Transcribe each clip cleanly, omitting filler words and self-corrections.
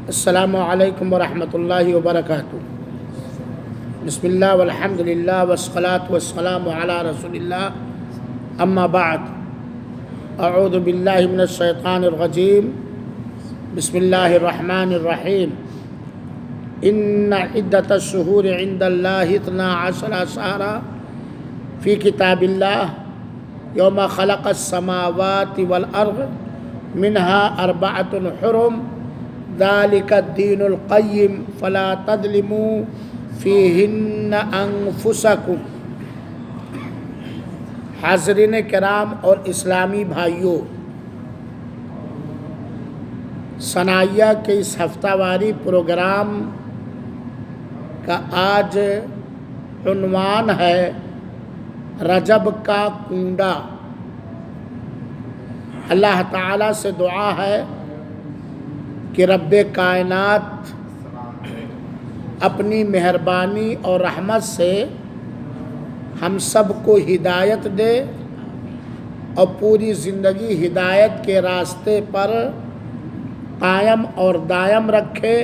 السلام علیکم ورحمۃ اللہ وبرکاتہ۔ بسم اللہ والحمد للہ والصلاة والسلام علی رسول اللہ، اما بعد، اعوذ باللہ من الشیطان الرجیم، بسم اللہ الرحمن الرحیم۔ ان عدۃ الشہور عند اللہ 12 شہرا فی کتاب اللہ یوم خلق السماوات والارض منها 4 حرم ذلك الدین القیم فلا تظلموا فیہن انفسکم۔ حاضرین کرام اور اسلامی بھائیوں، ثنائیہ کے اس ہفتہ واری پروگرام کا آج عنوان ہے رجب کا کنڈا۔ اللہ تعالیٰ سے دعا ہے کہ رب کائنات اپنی مہربانی اور رحمت سے ہم سب کو ہدایت دے اور پوری زندگی ہدایت کے راستے پر قائم اور دائم رکھے،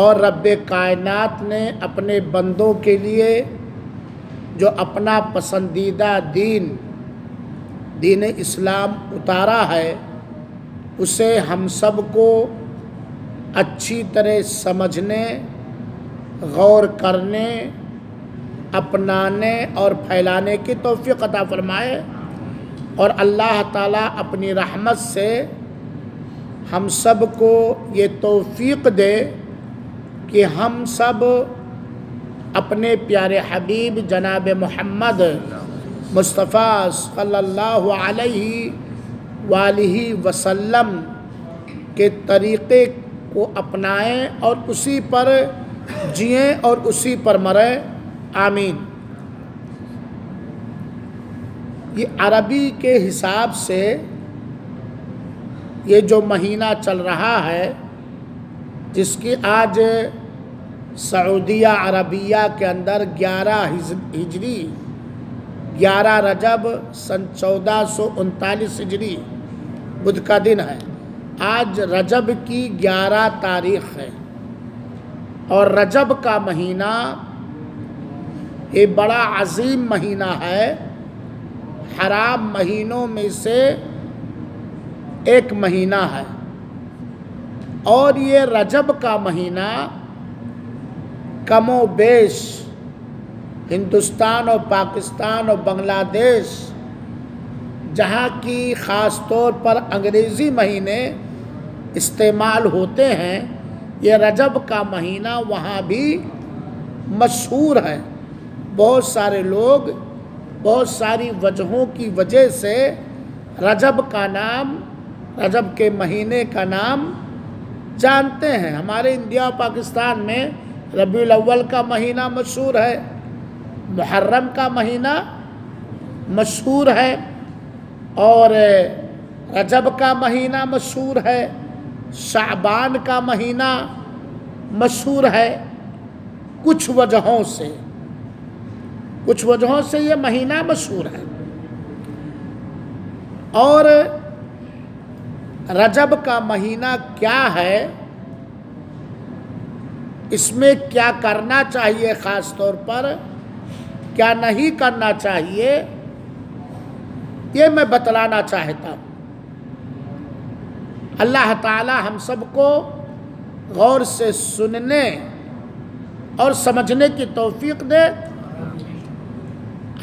اور رب کائنات نے اپنے بندوں کے لیے جو اپنا پسندیدہ دین اسلام اتارا ہے اسے ہم سب کو اچھی طرح سمجھنے، غور کرنے، اپنانے اور پھیلانے کی توفیق عطا فرمائے، اور اللہ تعالیٰ اپنی رحمت سے ہم سب کو یہ توفیق دے کہ ہم سب اپنے پیارے حبیب جناب محمد مصطفیٰ صلی اللہ علیہ وآلہ وسلم کے طریقے کو اپنائیں اور اسی پر جئیں اور اسی پر مریں، آمین۔ یہ عربی کے حساب سے یہ جو مہینہ چل رہا ہے، جس کی آج سعودیہ عربیہ کے اندر 11 ہجری 11 رجب سن 1439 ہجری بدھ کا دن ہے۔ آج رجب کی 11 تاریخ ہے، اور رجب کا مہینہ یہ بڑا عظیم مہینہ ہے، حرام مہینوں میں سے ایک مہینہ ہے، اور یہ رجب کا مہینہ کم و بیش ہندوستان اور پاکستان اور بنگلہ دیش جہاں کی خاص طور پر انگریزی مہینے استعمال ہوتے ہیں، یہ رجب کا مہینہ وہاں بھی مشہور ہے۔ بہت سارے لوگ بہت ساری وجہوں کی وجہ سے رجب کے مہینے کا نام جانتے ہیں۔ ہمارے انڈیا اور پاکستان میں ربیع الاول کا مہینہ مشہور ہے، محرم کا مہینہ مشہور ہے، اور رجب کا مہینہ مشہور ہے، شعبان کا مہینہ مشہور ہے۔ کچھ وجہوں سے یہ مہینہ مشہور ہے۔ اور رجب کا مہینہ کیا ہے، اس میں کیا کرنا چاہیے، خاص طور پر کیا نہیں کرنا چاہیے، یہ میں بتلانا چاہتا ہوں۔ اللہ تعالی ہم سب کو غور سے سننے اور سمجھنے کی توفیق دے۔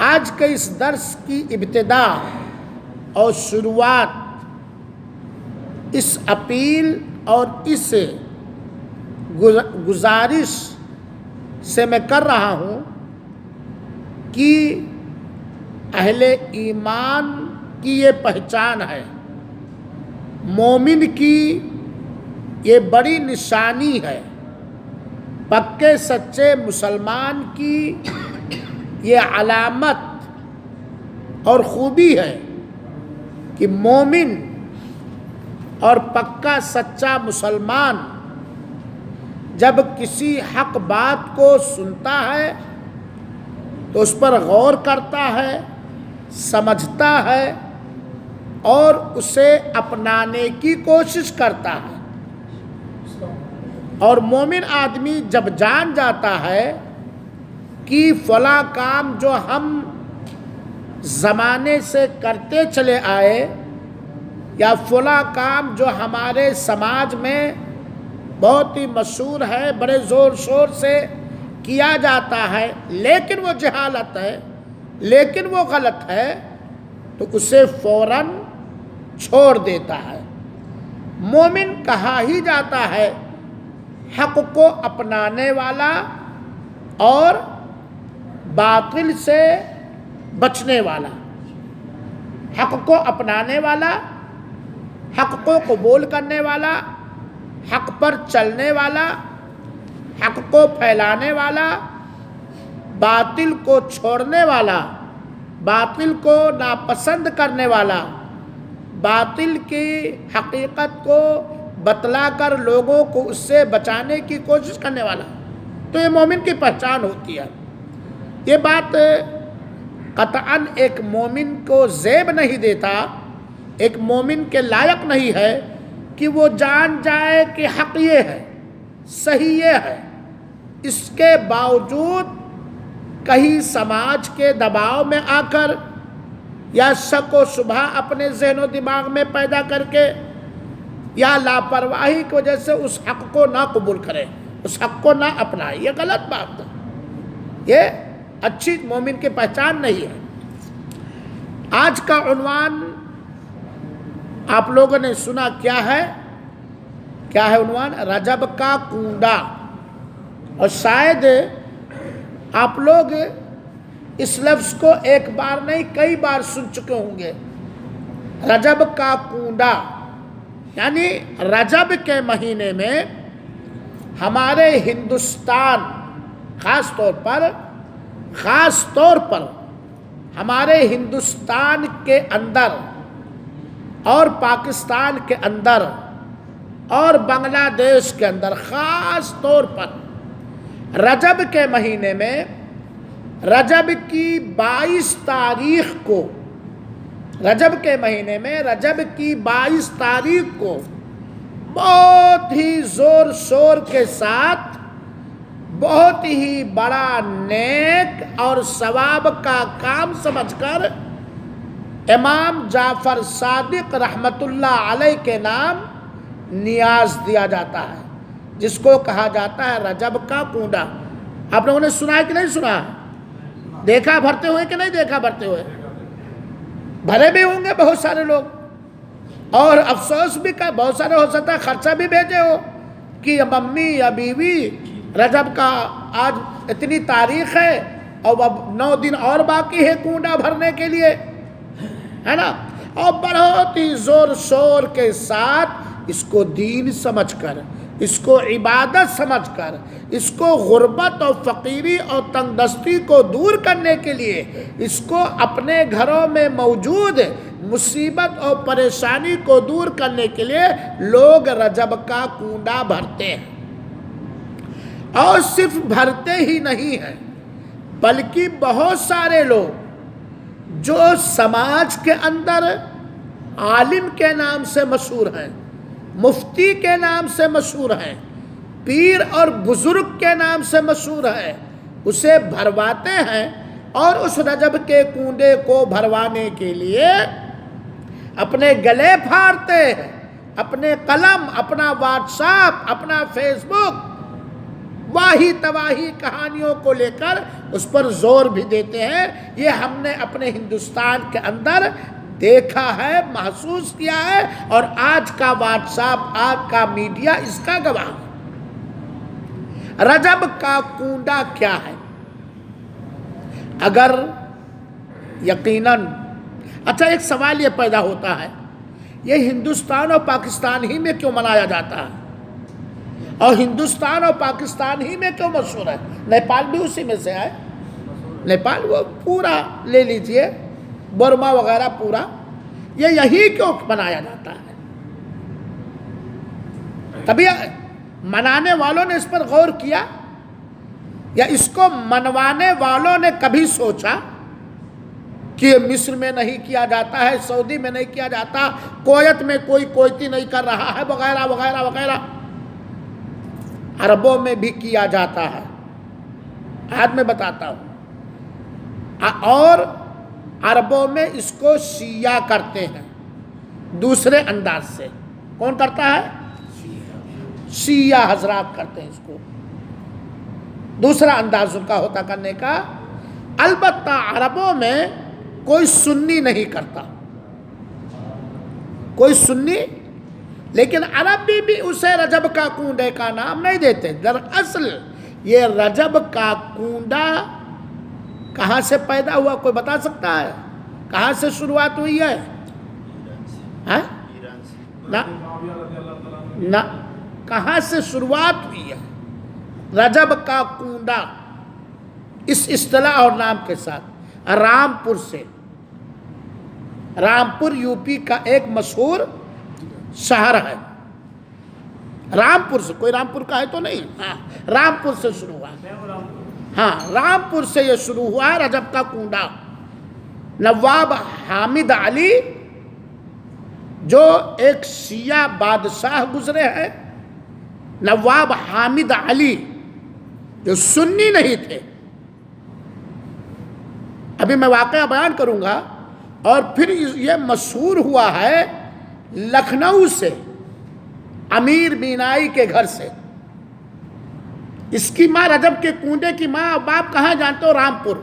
آج کے اس درس کی ابتدا اور شروعات اس اپیل اور اس گزارش سے میں کر رہا ہوں کہ اہل ایمان کی یہ پہچان ہے، مومن کی یہ بڑی نشانی ہے، پکے سچے مسلمان کی یہ علامت اور خوبی ہے کہ مومن اور پکا سچا مسلمان جب کسی حق بات کو سنتا ہے تو اس پر غور کرتا ہے، سمجھتا ہے اور اسے اپنانے کی کوشش کرتا ہے۔ اور مومن آدمی جب جان جاتا ہے کہ فلاں کام جو ہم زمانے سے کرتے چلے آئے یا فلاں کام جو ہمارے سماج میں بہت ہی مشہور ہے، بڑے زور شور سے کیا جاتا ہے، لیکن وہ جہالت ہے، لیکن وہ غلط ہے، تو اسے فوراً چھوڑ دیتا ہے۔ مومن کہا ہی جاتا ہے حق کو اپنانے والا اور باطل سے بچنے والا، حق کو اپنانے والا، حق کو قبول کرنے والا، حق پر چلنے والا، حق کو پھیلانے والا، باطل کو چھوڑنے والا، باطل کو ناپسند کرنے والا، باطل کی حقیقت کو بتلا کر لوگوں کو اس سے بچانے کی کوشش کرنے والا۔ تو یہ مومن کی پہچان ہوتی ہے۔ یہ بات قطعاً ایک مومن کو زیب نہیں دیتا، ایک مومن کے لائق نہیں ہے کہ وہ جان جائے کہ حق یہ ہے، صحیح یہ ہے، اس کے باوجود کہیں سماج کے دباؤ میں آ کر یا شک و شبہ اپنے ذہن و دماغ میں پیدا کر کے یا لاپرواہی کی وجہ سے اس حق کو نہ قبول کرے، اس حق کو نہ اپنائے۔ یہ غلط بات ہے، یہ اچھی مومن کی پہچان نہیں ہے۔ آج کا عنوان آپ لوگوں نے سنا، کیا ہے عنوان؟ رجب کا کنڈا۔ اور شاید آپ لوگ اس لفظ کو ایک بار نہیں کئی بار سن چکے ہوں گے۔ رجب کا کنڈا یعنی رجب کے مہینے میں ہمارے ہندوستان، خاص طور پر ہمارے ہندوستان کے اندر اور پاکستان کے اندر اور بنگلہ دیش کے اندر، خاص طور پر رجب کے مہینے میں رجب کی 22 تاریخ کو، رجب کے مہینے میں رجب کی 22 تاریخ کو بہت ہی زور شور کے ساتھ بہت ہی بڑا نیک اور ثواب کا کام سمجھ کر امام جعفر صادق رحمۃ اللہ علیہ کے نام نیاز دیا جاتا ہے، جس کو کہا جاتا ہے رجب کا کنڈا۔ آپ لوگوں نے سنا ہے کہ نہیں سنا؟ دیکھا بھرتے ہوئے کہ نہیں دیکھا بھرتے ہوئے؟ بھرے بھی ہوں گے بہت سارے لوگ، اور افسوس بھی کا بہت سارے ہو سکتا ہے خرچہ بھی بھیجے ہو کہ ممی یا بیوی رجب کا آج اتنی تاریخ ہے اور اب 9 دن اور باقی ہے کنڈا بھرنے کے لیے، ہے نا؟ اور بہت ہی زور شور کے ساتھ اس کو دین سمجھ کر، اس کو عبادت سمجھ کر، اس کو غربت اور فقیری اور تنگ دستی کو دور کرنے کے لیے، اس کو اپنے گھروں میں موجود مصیبت اور پریشانی کو دور کرنے کے لیے لوگ رجب کا کنڈا بھرتے ہیں۔ اور صرف بھرتے ہی نہیں ہیں، بلکہ بہت سارے لوگ جو سماج کے اندر عالم کے نام سے مشہور ہیں، مفتی کے نام سے مشہور ہیں، پیر اور بزرگ کے نام سے مشہور ہیں، اسے بھرواتے ہیں، اور اس رجب کے کنڈے کو بھروانے کے لیے اپنے گلے پھاڑتے ہیں، اپنے قلم، اپنا واٹس ایپ، اپنا فیس بک، واہی تواہی کہانیوں کو لے کر اس پر زور بھی دیتے ہیں۔ یہ ہم نے اپنے ہندوستان کے اندر دیکھا ہے، محسوس کیا ہے، اور آج کا واٹس ایپ، آج کا میڈیا اس کا گواہ ہے۔ رجب کا کنڈا کیا ہے؟ اگر یقیناً اچھا ایک سوال یہ پیدا ہوتا ہے، یہ ہندوستان اور پاکستان ہی میں کیوں منایا جاتا ہے؟ اور ہندوستان اور پاکستان ہی میں کیوں مشہور ہے؟ نیپال بھی اسی میں سے ہے، نیپال وہ پورا لے لیجئے، برما وغیرہ پورا، یہ یہی کیوں منایا جاتا ہے؟ کبھی منانے والوں نے اس پر غور کیا، یا اس کو منوانے والوں نے کبھی سوچا کہ یہ مصر میں نہیں کیا جاتا ہے، سعودی میں نہیں کیا جاتا، کویت میں کوئی کویتی نہیں کر رہا ہے، وغیرہ وغیرہ وغیرہ؟ عربوں میں بھی کیا جاتا ہے، آج میں بتاتا ہوں، اور عربوں میں اس کو شیعہ کرتے ہیں دوسرے انداز سے۔ کون کرتا ہے؟ شیعہ حضرات کرتے ہیں اس کو، دوسرا انداز ان کا ہوتا کرنے کا۔ البتہ عربوں میں کوئی سنی نہیں کرتا، کوئی سنی، لیکن عربی بھی اسے رجب کا کنڈے کا نام نہیں دیتے۔ دراصل یہ رجب کا کنڈا کہاں سے پیدا ہوا، کوئی بتا سکتا ہے؟ کہاں سے شروعات ہوئی ہے؟ نہ، کہاں سے شروعات ہوئی ہے رجب کا کنڈا اس اصطلاح اور نام کے ساتھ؟ رامپور سے۔ رامپور یو پی کا ایک مشہور شہر ہے، رامپور سے، کوئی رامپور کا ہے تو نہیں، ہاں رامپور سے شروع ہوا، ہاں رامپور سے یہ شروع ہوا ہے رجب کا کنڈا۔ نواب حامد علی جو ایک شیعہ بادشاہ گزرے ہیں، نواب حامد علی جو سنی نہیں تھے، ابھی میں واقعہ بیان کروں گا، اور پھر یہ مشہور ہوا ہے لکھنؤ سے، امیر مینائی کے گھر سے۔ اس کی ماں، رجب کے کنڈے کی ماں اور باپ کہاں جانتے ہو؟ رامپور،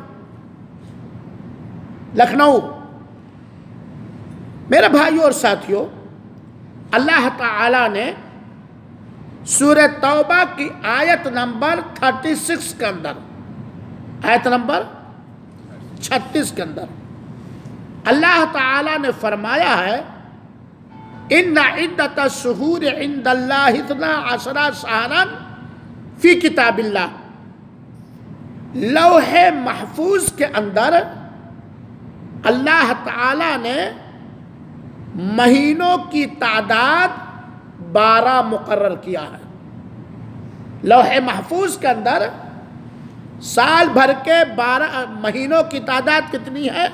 لکھنؤ۔ میرے بھائیوں اور ساتھیوں، اللہ تعالی نے سورہ توبہ کی آیت نمبر 36 کے اندر، آیت نمبر 36 کے اندر اللہ تعالی نے فرمایا ہے ان عدت الشہور عند اللہ 12 شہرا فی کتاب اللہ، لوح محفوظ کے اندر اللہ تعالی نے مہینوں کی تعداد 12 مقرر کیا ہے۔ لوح محفوظ کے اندر سال بھر کے 12 مہینوں کی تعداد کتنی ہے؟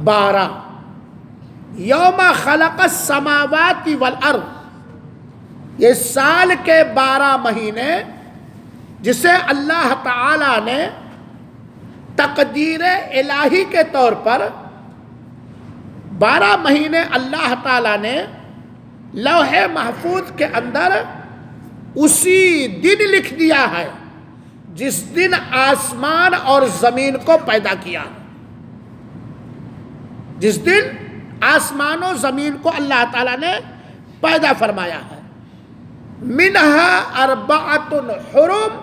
12۔ یوم خلق السماوات والارض، یہ سال کے 12 مہینے جسے اللہ تعالی نے تقدیر الہی کے طور پر 12 مہینے اللہ تعالی نے لوح محفوظ کے اندر اسی دن لکھ دیا ہے جس دن آسمان اور زمین کو پیدا کیا، جس دن آسمان و زمین کو اللہ تعالیٰ نے پیدا فرمایا ہے۔ منہا 4 حرم،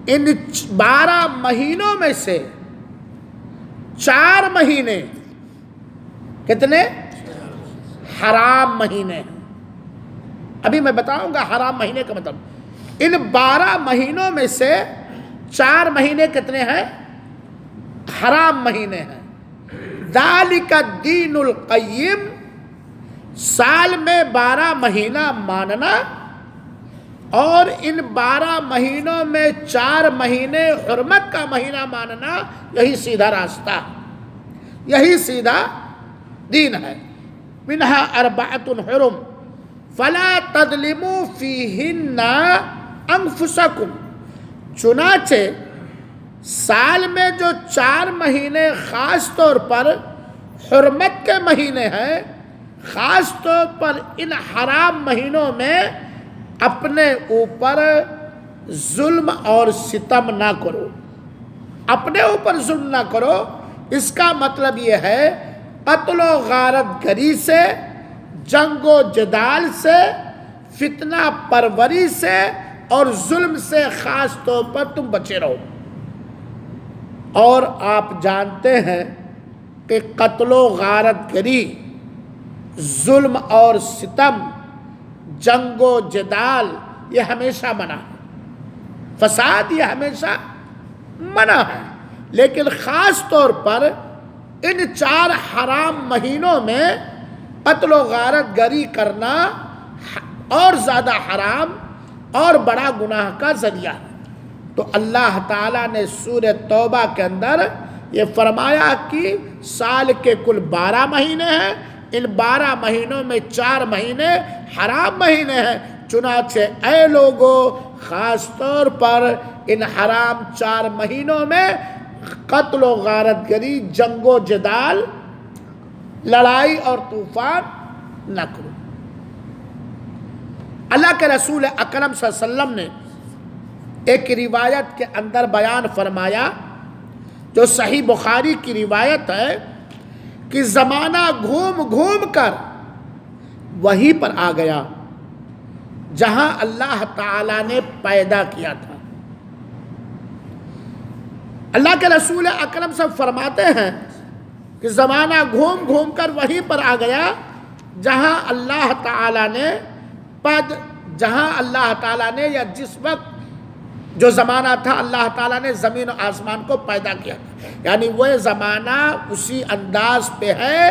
ان 12 مہینوں میں سے 4 مہینے کتنے؟ حرام مہینے ہیں۔ ابھی میں بتاؤں گا حرام مہینے کا مطلب۔ ان 12 مہینوں میں سے 4 مہینے کتنے ہیں؟ حرام مہینے ہیں۔ ذالک الدین القیم، سال میں 12 مہینہ ماننا، اور ان 12 مہینوں میں 4 مہینے حرمت کا مہینہ ماننا، یہی سیدھا راستہ، یہی سیدھا دین ہے۔ منہا 4 حرم فلا تظلموا فیہن انفسکم، چنانچہ سال میں جو 4 مہینے خاص طور پر حرمت کے مہینے ہیں، خاص طور پر ان حرام مہینوں میں اپنے اوپر ظلم اور ستم نہ کرو، اپنے اوپر ظلم نہ کرو۔ اس کا مطلب یہ ہے قتل و غارت گری سے، جنگ و جدال سے، فتنہ پروری سے اور ظلم سے خاص طور پر تم بچے رہو۔ اور آپ جانتے ہیں کہ قتل و غارت گری، ظلم اور ستم، جنگ و جدال یہ ہمیشہ منع ہے، فساد یہ ہمیشہ منع ہے، لیکن خاص طور پر ان 4 حرام مہینوں میں قتل و غارت گری کرنا اور زیادہ حرام اور بڑا گناہ کا ذریعہ ہے۔ تو اللہ تعالیٰ نے سورہ توبہ کے اندر یہ فرمایا کہ سال کے کل 12 مہینے ہیں، ان 12 مہینوں میں 4 مہینے حرام مہینے ہیں، چنانچہ اے لوگوں خاص طور پر ان حرام 4 مہینوں میں قتل و غارت گری، جنگ و جدال، لڑائی اور طوفان نہ کرو۔ اللہ کے رسول اکرم صلی اللہ علیہ وسلم نے ایک روایت کے اندر بیان فرمایا جو صحیح بخاری کی روایت ہے کہ زمانہ گھوم گھوم کر وہیں پر آ گیا جہاں اللہ تعالیٰ نے پیدا کیا تھا۔ اللہ کے رسول اکرم صلی اللہ علیہ وسلم فرماتے ہیں کہ زمانہ گھوم گھوم کر وہیں پر آ گیا جہاں اللہ تعالیٰ نے یا جس وقت جو زمانہ تھا اللہ تعالیٰ نے زمین و آسمان کو پیدا کیا تھا، یعنی وہ زمانہ اسی انداز پہ ہے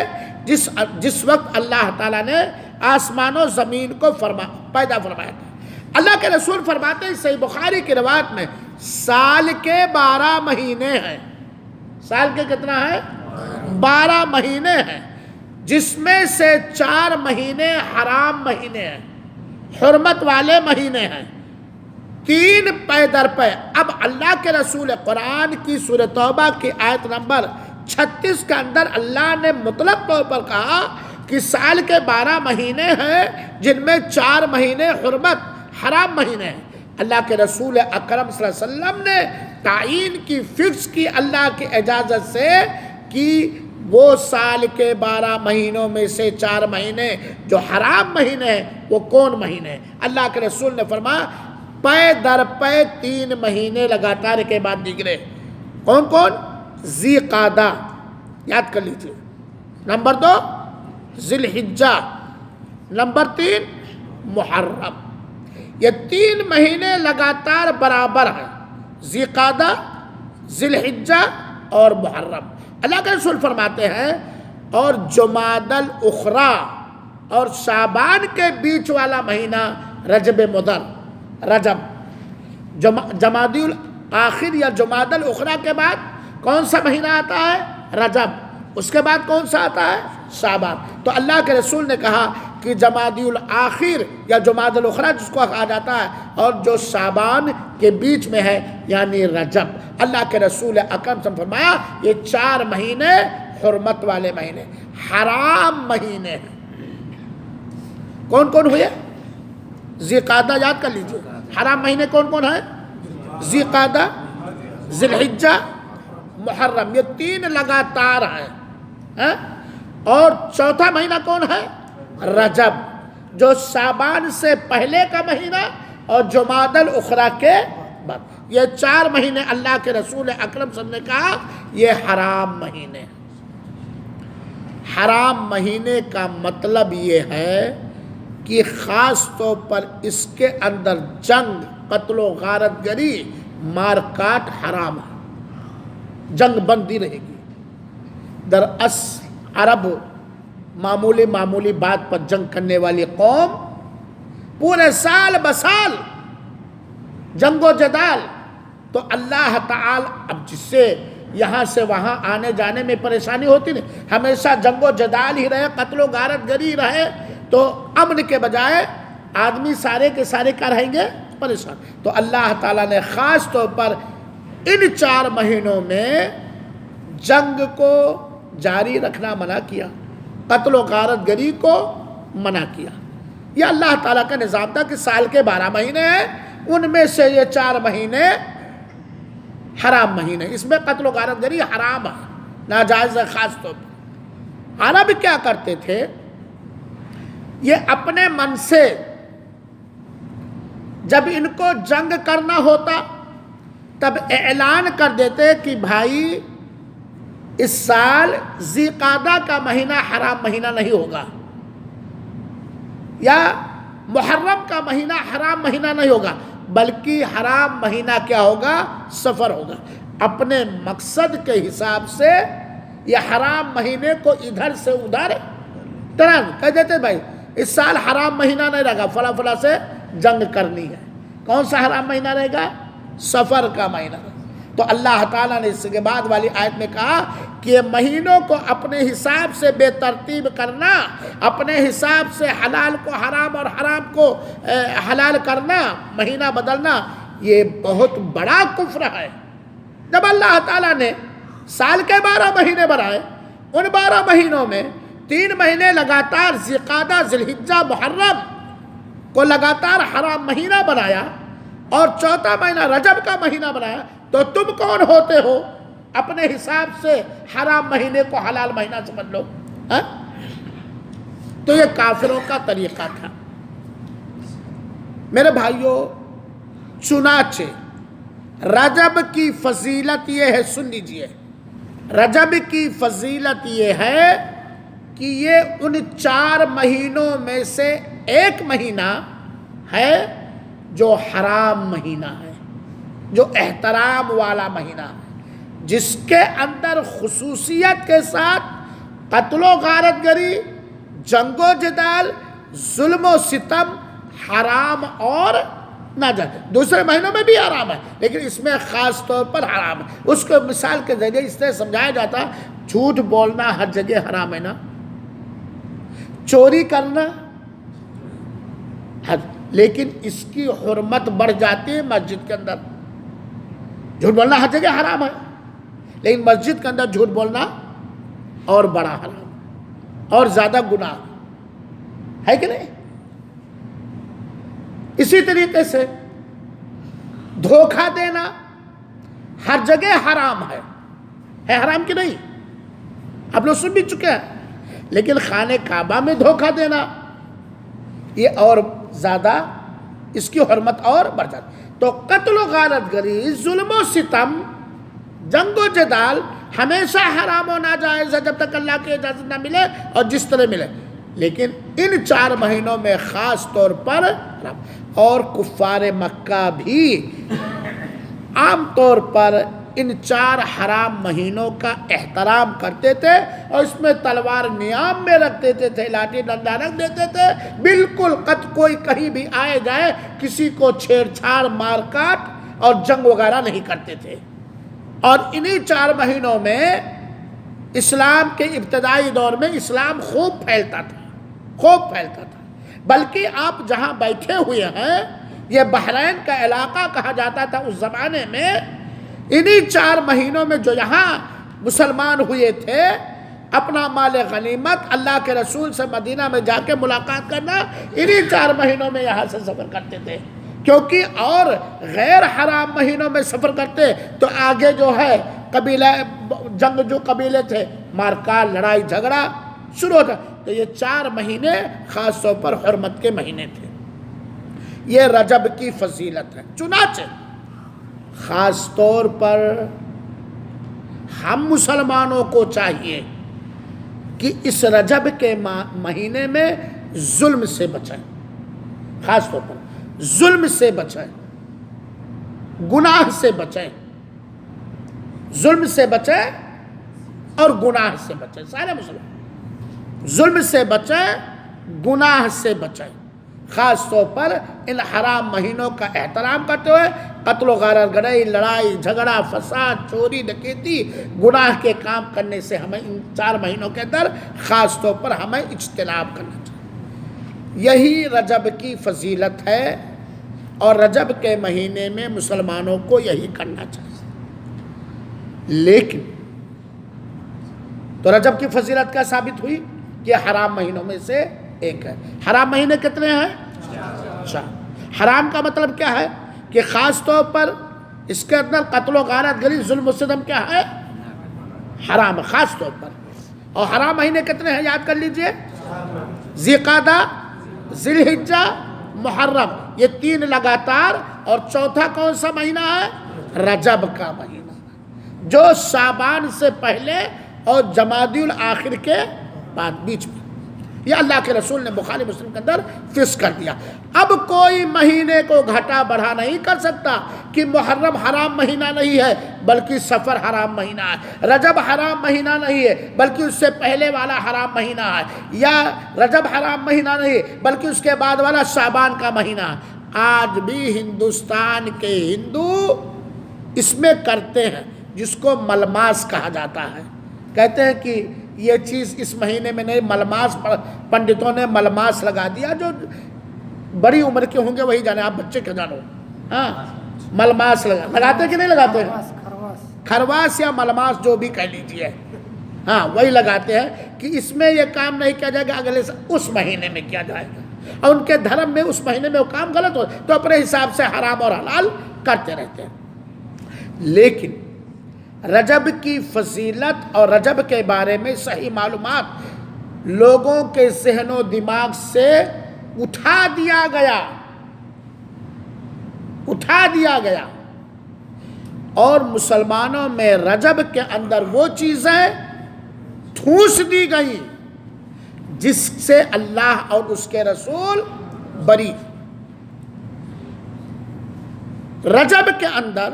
جس وقت اللہ تعالیٰ نے آسمان و زمین کو پیدا فرمایا تھا۔ اللہ کے رسول فرماتے ہیں صحیح بخاری کی روایت میں سال کے 12 مہینے ہیں۔ سال کے کتنا ہے؟ 12 مہینے ہیں، جس میں سے 4 مہینے حرام مہینے ہیں، حرمت والے مہینے ہیں، 3 پے در پے۔ اب اللہ کے رسول قرآن کی سورہ توبہ کی آیت نمبر 36 کے اندر اللہ نے مطلق طور پر کہا کہ سال کے 12 مہینے ہیں جن میں 4 مہینے حرمت حرام مہینے ہیں۔ اللہ کے رسول اکرم صلی اللہ علیہ وسلم نے تعین کی، فکس کی اللہ کی اجازت سے کہ وہ سال کے 12 مہینوں میں سے 4 مہینے جو حرام مہینے ہیں وہ کون مہینے ہیں؟ اللہ کے رسول نے فرمایا پے در پے 3 مہینے لگاتار کے بعد نکلے۔ کون کون؟ ذی قعدہ، یاد کر لیجئے، نمبر 2 ذی الحجہ، نمبر 3 محرم۔ یہ 3 مہینے لگاتار برابر ہیں، ذی قعدہ، ذی الحجہ اور محرم۔ اللہ کے رسول فرماتے ہیں اور جمادی الاخری اور شعبان کے بیچ والا مہینہ رجب مضر، رجب، جمادی الاخر یا جمادی الاخری کے بعد کون سا مہینہ آتا ہے؟ رجب۔ اس کے بعد کون سا آتا ہے؟ شعبان۔ تو اللہ کے رسول نے کہا کہ جمادی الاخر یا جمادی الاخری جس کو کہا جاتا ہے اور جو شعبان کے بیچ میں ہے یعنی رجب۔ اللہ کے رسول اکرم صلی اللہ علیہ وسلم نے فرمایا یہ 4 مہینے حرمت والے مہینے، حرام مہینے ہیں۔ کون کون ہوئے؟ ذی قعدہ، یاد کر لیجئے، حرام مہینے کون کون ہیں؟ ذی قعدہ، ذی الحجہ، محرم، یہ 3 لگاتار ہیں۔ اور چوتھا مہینہ کون ہے؟ رجب، جو شعبان سے پہلے کا مہینہ اور جمادی الاخری کے بعد۔ یہ 4 مہینے اللہ کے رسول اکرم صلی اللہ علیہ وسلم نے کہا یہ حرام مہینے۔ حرام مہینے کا مطلب یہ ہے کہ خاص طور پر اس کے اندر جنگ، قتل و غارت گری، مار کاٹ حرام ہے، جنگ بندی رہے گی۔ دراصل عرب معمولی بات پر جنگ کرنے والی قوم پورے سال بسال جنگ و جدال، تو اللہ تعالی اب جس سے یہاں سے وہاں آنے جانے میں پریشانی ہوتی نہیں، ہمیشہ جنگ و جدال ہی رہے، قتل و غارت گری رہے، تو امن کے بجائے آدمی سارے کے سارے کیا رہیں گے؟ پریشان۔ تو اللہ تعالیٰ نے خاص طور پر ان 4 مہینوں میں جنگ کو جاری رکھنا منع کیا، قتل و غارت گری کو منع کیا۔ یہ اللہ تعالیٰ کا نظام تھا کہ سال کے 12 مہینے ہیں، ان میں سے یہ 4 مہینے حرام مہینے، اس میں قتل و غارت گری حرام ہے، ناجائز ہے۔ خاص طور پر عرب کیا کرتے تھے، یہ اپنے من سے جب ان کو جنگ کرنا ہوتا تب اعلان کر دیتے کہ بھائی اس سال ذی قعدہ کا مہینہ حرام مہینہ نہیں ہوگا، یا محرم کا مہینہ حرام مہینہ نہیں ہوگا، بلکہ حرام مہینہ کیا ہوگا؟ سفر ہوگا۔ اپنے مقصد کے حساب سے یہ حرام مہینے کو ادھر سے ادھر کہہ دیتے بھائی اس سال حرام مہینہ نہیں رہے گا، فلاں فلاں سے جنگ کرنی ہے۔ کون سا حرام مہینہ رہے گا؟ سفر کا مہینہ۔ تو اللہ تعالیٰ نے اس کے بعد والی آیت میں کہا کہ یہ مہینوں کو اپنے حساب سے بے ترتیب کرنا، اپنے حساب سے حلال کو حرام اور حرام کو حلال کرنا، مہینہ بدلنا، یہ بہت بڑا کفر ہے۔ جب اللہ تعالیٰ نے سال کے 12 مہینے بنائے، ان 12 مہینوں میں 3 مہینے لگاتار ذی-القعدہ، ذی-الحجہ، محرم کو لگاتار حرام مہینہ بنایا اور 4تھا مہینہ رجب کا مہینہ بنایا، تو تم کون ہوتے ہو اپنے حساب سے حرام مہینے کو حلال مہینہ سمجھ لو؟ تو یہ کافروں کا طریقہ تھا۔ میرے بھائیوں، چنانچہ رجب کی فضیلت یہ ہے، سن لیجئے، رجب کی فضیلت یہ ہے کہ یہ ان 4 مہینوں میں سے ایک مہینہ ہے جو حرام مہینہ ہے، جو احترام والا مہینہ ہے، جس کے اندر خصوصیت کے ساتھ قتل و غارت گری، جنگ و جدال، ظلم و ستم حرام اور ناجائز۔ دوسرے مہینوں میں بھی حرام ہے لیکن اس میں خاص طور پر حرام ہے۔ اس کو مثال کے ذریعے اس طرح سمجھایا جاتا ہے، جھوٹ بولنا ہر جگہ حرام ہے نا، چوری کرنا، لیکن اس کی حرمت بڑھ جاتی ہے مسجد کے اندر۔ جھوٹ بولنا ہر جگہ حرام ہے لیکن مسجد کے اندر جھوٹ بولنا اور بڑا حرام اور زیادہ گناہ ہے کہ نہیں؟ اسی طریقے سے دھوکہ دینا ہر جگہ حرام ہے حرام کہ نہیں؟ آپ لوگ سن بھی چکے ہیں، لیکن خانہ کعبہ میں دھوکہ دینا یہ اور زیادہ، اس کی حرمت اور بڑھ جاتی۔ تو قتل و غارت گری، ظلم و ستم، جنگ و جدال ہمیشہ حرام و ناجائز ہے جب تک اللہ کی اجازت نہ ملے اور جس طرح ملے، لیکن ان 4 مہینوں میں خاص طور پر حرام۔ اور کفار مکہ بھی عام طور پر ان 4 حرام مہینوں کا احترام کرتے تھے اور اس میں تلوار نیام میں رکھ دیتے تھے، لاٹھی ڈنڈا رکھ دیتے تھے، بالکل کوئی کہیں بھی آئے جائے کسی کو چھیڑ چھاڑ، مار کاٹ اور جنگ وغیرہ نہیں کرتے تھے۔ اور انہی 4 مہینوں میں اسلام کے ابتدائی دور میں اسلام خوب پھیلتا تھا، بلکہ آپ جہاں بیٹھے ہوئے ہیں یہ بحرین کا علاقہ کہا جاتا تھا اس زمانے میں۔ انہی 4 مہینوں میں جو یہاں مسلمان ہوئے تھے، اپنا مال غنیمت اللہ کے رسول سے مدینہ میں جا کے ملاقات کرنا، انہی 4 مہینوں میں یہاں سے سفر کرتے تھے، کیونکہ اور غیر حرام مہینوں میں سفر کرتے تو آگے جو ہے قبیلہ جنگ، جو قبیلے تھے، مارکا، لڑائی جھگڑا شروع ہوتا۔ تو یہ 4 مہینے خاص طور پر حرمت کے مہینے تھے۔ یہ رجب کی فضیلت ہے۔ چنانچہ خاص طور پر ہم مسلمانوں کو چاہیے کہ اس رجب کے مہینے میں ظلم سے بچیں، خاص طور پر ظلم سے بچیں، گناہ سے بچیں، ظلم سے بچیں اور گناہ سے بچیں۔ سارے مسلمان ظلم سے بچیں، گناہ سے بچیں، خاص طور پر ان حرام مہینوں کا احترام کرتے ہوئے قتل و غارت گری، لڑائی جھگڑا، فساد، چوری، ڈکیتی، گناہ کے کام کرنے سے ہمیں ان 4 مہینوں کے اندر خاص طور پر ہمیں اجتناب کرنا چاہیے۔ یہی رجب کی فضیلت ہے اور رجب کے مہینے میں مسلمانوں کو یہی کرنا چاہیے۔ لیکن تو رجب کی فضیلت کیا ثابت ہوئی؟ کہ حرام مہینوں میں سے ایک ہے۔ حرام مہینے کتنے ہیں؟ 4۔ حرام کا مطلب کیا ہے؟ کہ خاص طور پر اس کے اندر قتل و غارت گری، ظلم و ستم کیا ہے؟ حرام، خاص طور پر۔ اور حرام مہینے کتنے ہیں؟ یاد کر لیجئے، ذی-القعدہ، ذی-الحجہ، محرم، یہ 3 لگاتار، اور چوتھا کون سا مہینہ ہے؟ رجب کا مہینہ، جو شعبان سے پہلے اور جمادی الاخر کے بعد بیچ میں۔ یہ اللہ کے رسول نے بخاری مسلم کے اندر فکس کر دیا۔ اب کوئی مہینے کو گھٹا بڑھا نہیں کر سکتا کہ محرم حرام مہینہ نہیں ہے بلکہ سفر حرام مہینہ ہے، رجب حرام مہینہ نہیں ہے بلکہ اس سے پہلے والا حرام مہینہ ہے، یا رجب حرام مہینہ نہیں ہے بلکہ اس کے بعد والا شعبان کا مہینہ ہے۔ آج بھی ہندوستان کے ہندو اس میں کرتے ہیں جس کو ملماس کہا جاتا ہے۔ کہتے ہیں کہ یہ چیز اس مہینے میں نہیں، ملماس پنڈتوں نے ملماس لگا دیا، جو بڑی عمر کے ہوں گے وہی جانے، آپ بچے کیا جانو. ہاں ملماس لگاتے کہ نہیں لگاتے؟ خرواس یا ملماس جو بھی کہہ لیجیے، ہاں وہی لگاتے ہیں کہ اس میں یہ کام نہیں کیا جائے گا، اگلے اس مہینے میں کیا جائے گا. اور ان کے دھرم میں اس مہینے میں وہ کام غلط ہو تو اپنے حساب سے حرام اور حلال کرتے رہتے ہیں. لیکن رجب کی فضیلت اور رجب کے بارے میں صحیح معلومات لوگوں کے ذہن و دماغ سے اٹھا دیا گیا اور مسلمانوں میں رجب کے اندر وہ چیزیں ٹھوس دی گئیں جس سے اللہ اور اس کے رسول بری. رجب کے اندر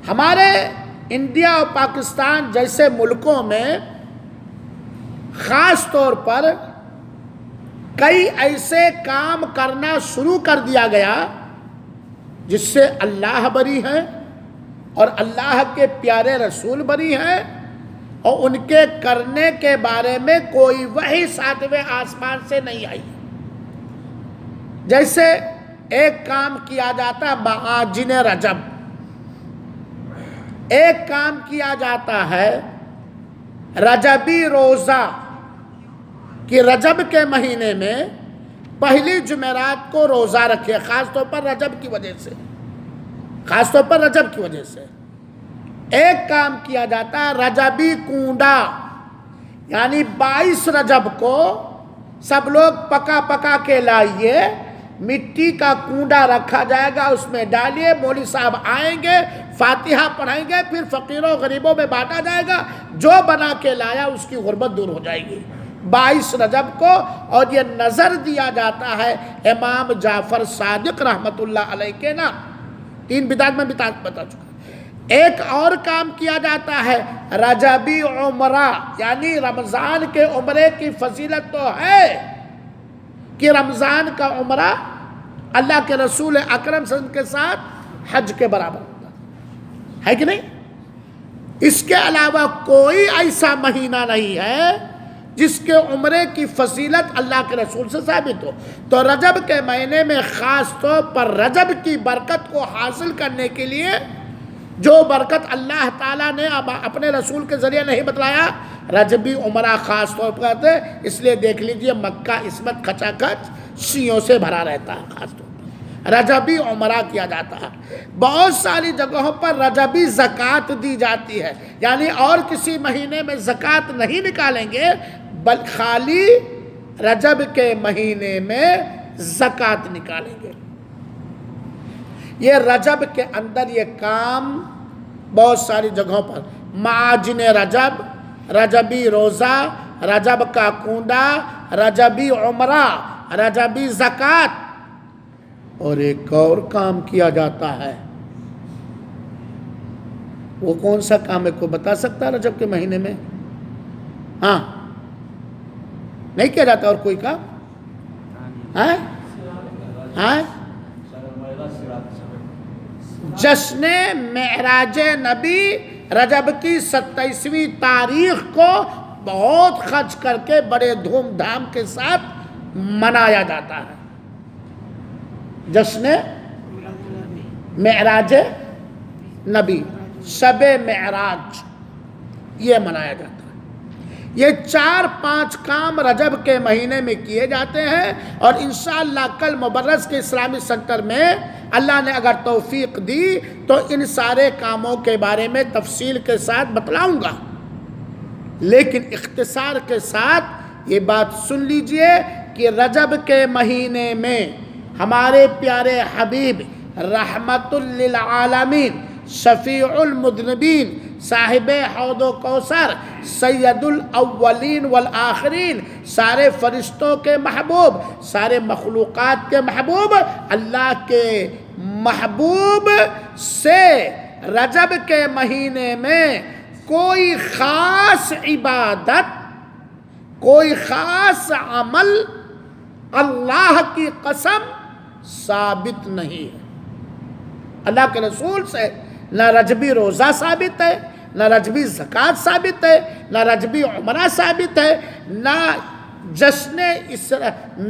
ہمارے انڈیا اور پاکستان جیسے ملکوں میں خاص طور پر کئی ایسے کام کرنا شروع کر دیا گیا جس سے اللہ بری ہے اور اللہ کے پیارے رسول بری ہیں، اور ان کے کرنے کے بارے میں کوئی وحی ساتویں آسمان سے نہیں آئی. جیسے ایک کام کیا جاتا معاجن رجب، ایک کام کیا جاتا ہے رجبی روزہ کہ رجب کے مہینے میں پہلی جمعرات کو روزہ رکھے، خاص طور پر رجب کی وجہ سے. ایک کام کیا جاتا ہے رجبی کنڈا، یعنی 22 رجب کو سب لوگ پکا کے لائیے، مٹی کا کنڈا رکھا جائے گا، اس میں ڈالیے، مولوی صاحب آئیں گے، فاتحہ پڑھائیں گے، پھر فقیروں غریبوں میں بانٹا جائے گا، جو بنا کے لایا اس کی غربت دور ہو جائے گی 22 رجب کو. اور یہ نظر دیا جاتا ہے امام جعفر صادق رحمت اللہ علیہ کے نام. 3 بدعت میں بتا چکا. ایک اور کام کیا جاتا ہے رجبی عمرہ، یعنی رمضان کے عمرے کی فضیلت تو ہے کہ رمضان کا عمرہ اللہ کے رسول اکرم صلی اللہ علیہ وسلم کے ساتھ حج کے برابر ہوتا ہے کہ نہیں. اس کے علاوہ کوئی ایسا مہینہ نہیں ہے جس کے عمرے کی فضیلت اللہ کے رسول سے ثابت ہو. تو رجب کے مہینے میں خاص طور پر رجب کی برکت کو حاصل کرنے کے لیے جو برکت اللہ تعالیٰ نے اپنے رسول کے ذریعے نہیں بتلایا، رجبی عمرہ خاص طور پر کرتے. اس لیے دیکھ لیجئے مکہ اس وقت کھچا کھچ شیعوں سے بھرا رہتا ہے. خاص طور پر رجبی عمرہ کیا جاتا ہے. بہت ساری جگہوں پر رجبی زکوٰۃ دی جاتی ہے، یعنی اور کسی مہینے میں زکوٰۃ نہیں نکالیں گے بلکہ خالی رجب کے مہینے میں زکوٰۃ نکالیں گے. یہ رجب کے اندر یہ کام بہت ساری جگہوں پر معاجن رجب، رجبی روزہ، رجب کا کنڈا، رجبی عمرہ، رجبی زکوٰۃ. اور ایک اور کام کیا جاتا ہے، وہ کون سا کام ہے؟ کوئی بتا سکتا ہے رجب کے مہینے میں؟ ہاں نہیں کیا جاتا اور کوئی کام؟ ہاں جشن معراج نبی رجب کی 27ویں تاریخ کو بہت خرچ کر کے بڑے دھوم دھام کے ساتھ منایا جاتا ہے. جشن معراج نبی، شب معراج، یہ منایا جاتا ہے. یہ 4-5 کام رجب کے مہینے میں کیے جاتے ہیں، اور انشاءاللہ کل مبرز کے اسلامی سنٹر میں اللہ نے اگر توفیق دی تو ان سارے کاموں کے بارے میں تفصیل کے ساتھ بتلاؤں گا. لیکن اختصار کے ساتھ یہ بات سن لیجئے کہ رجب کے مہینے میں ہمارے پیارے حبیب رحمت للعالمین، شفیع المذنبین، صاحب حوض و کوثر، سید الاولین والآخرین، سارے فرشتوں کے محبوب، سارے مخلوقات کے محبوب، اللہ کے محبوب سے رجب کے مہینے میں کوئی خاص عبادت، کوئی خاص عمل اللہ کی قسم ثابت نہیں ہے. اللہ کے رسول سے نہ رجبی روزہ ثابت ہے، نہ رجبی زکوٰۃ ثابت ہے، نہ رجبی عمرہ ثابت ہے، نہ جشن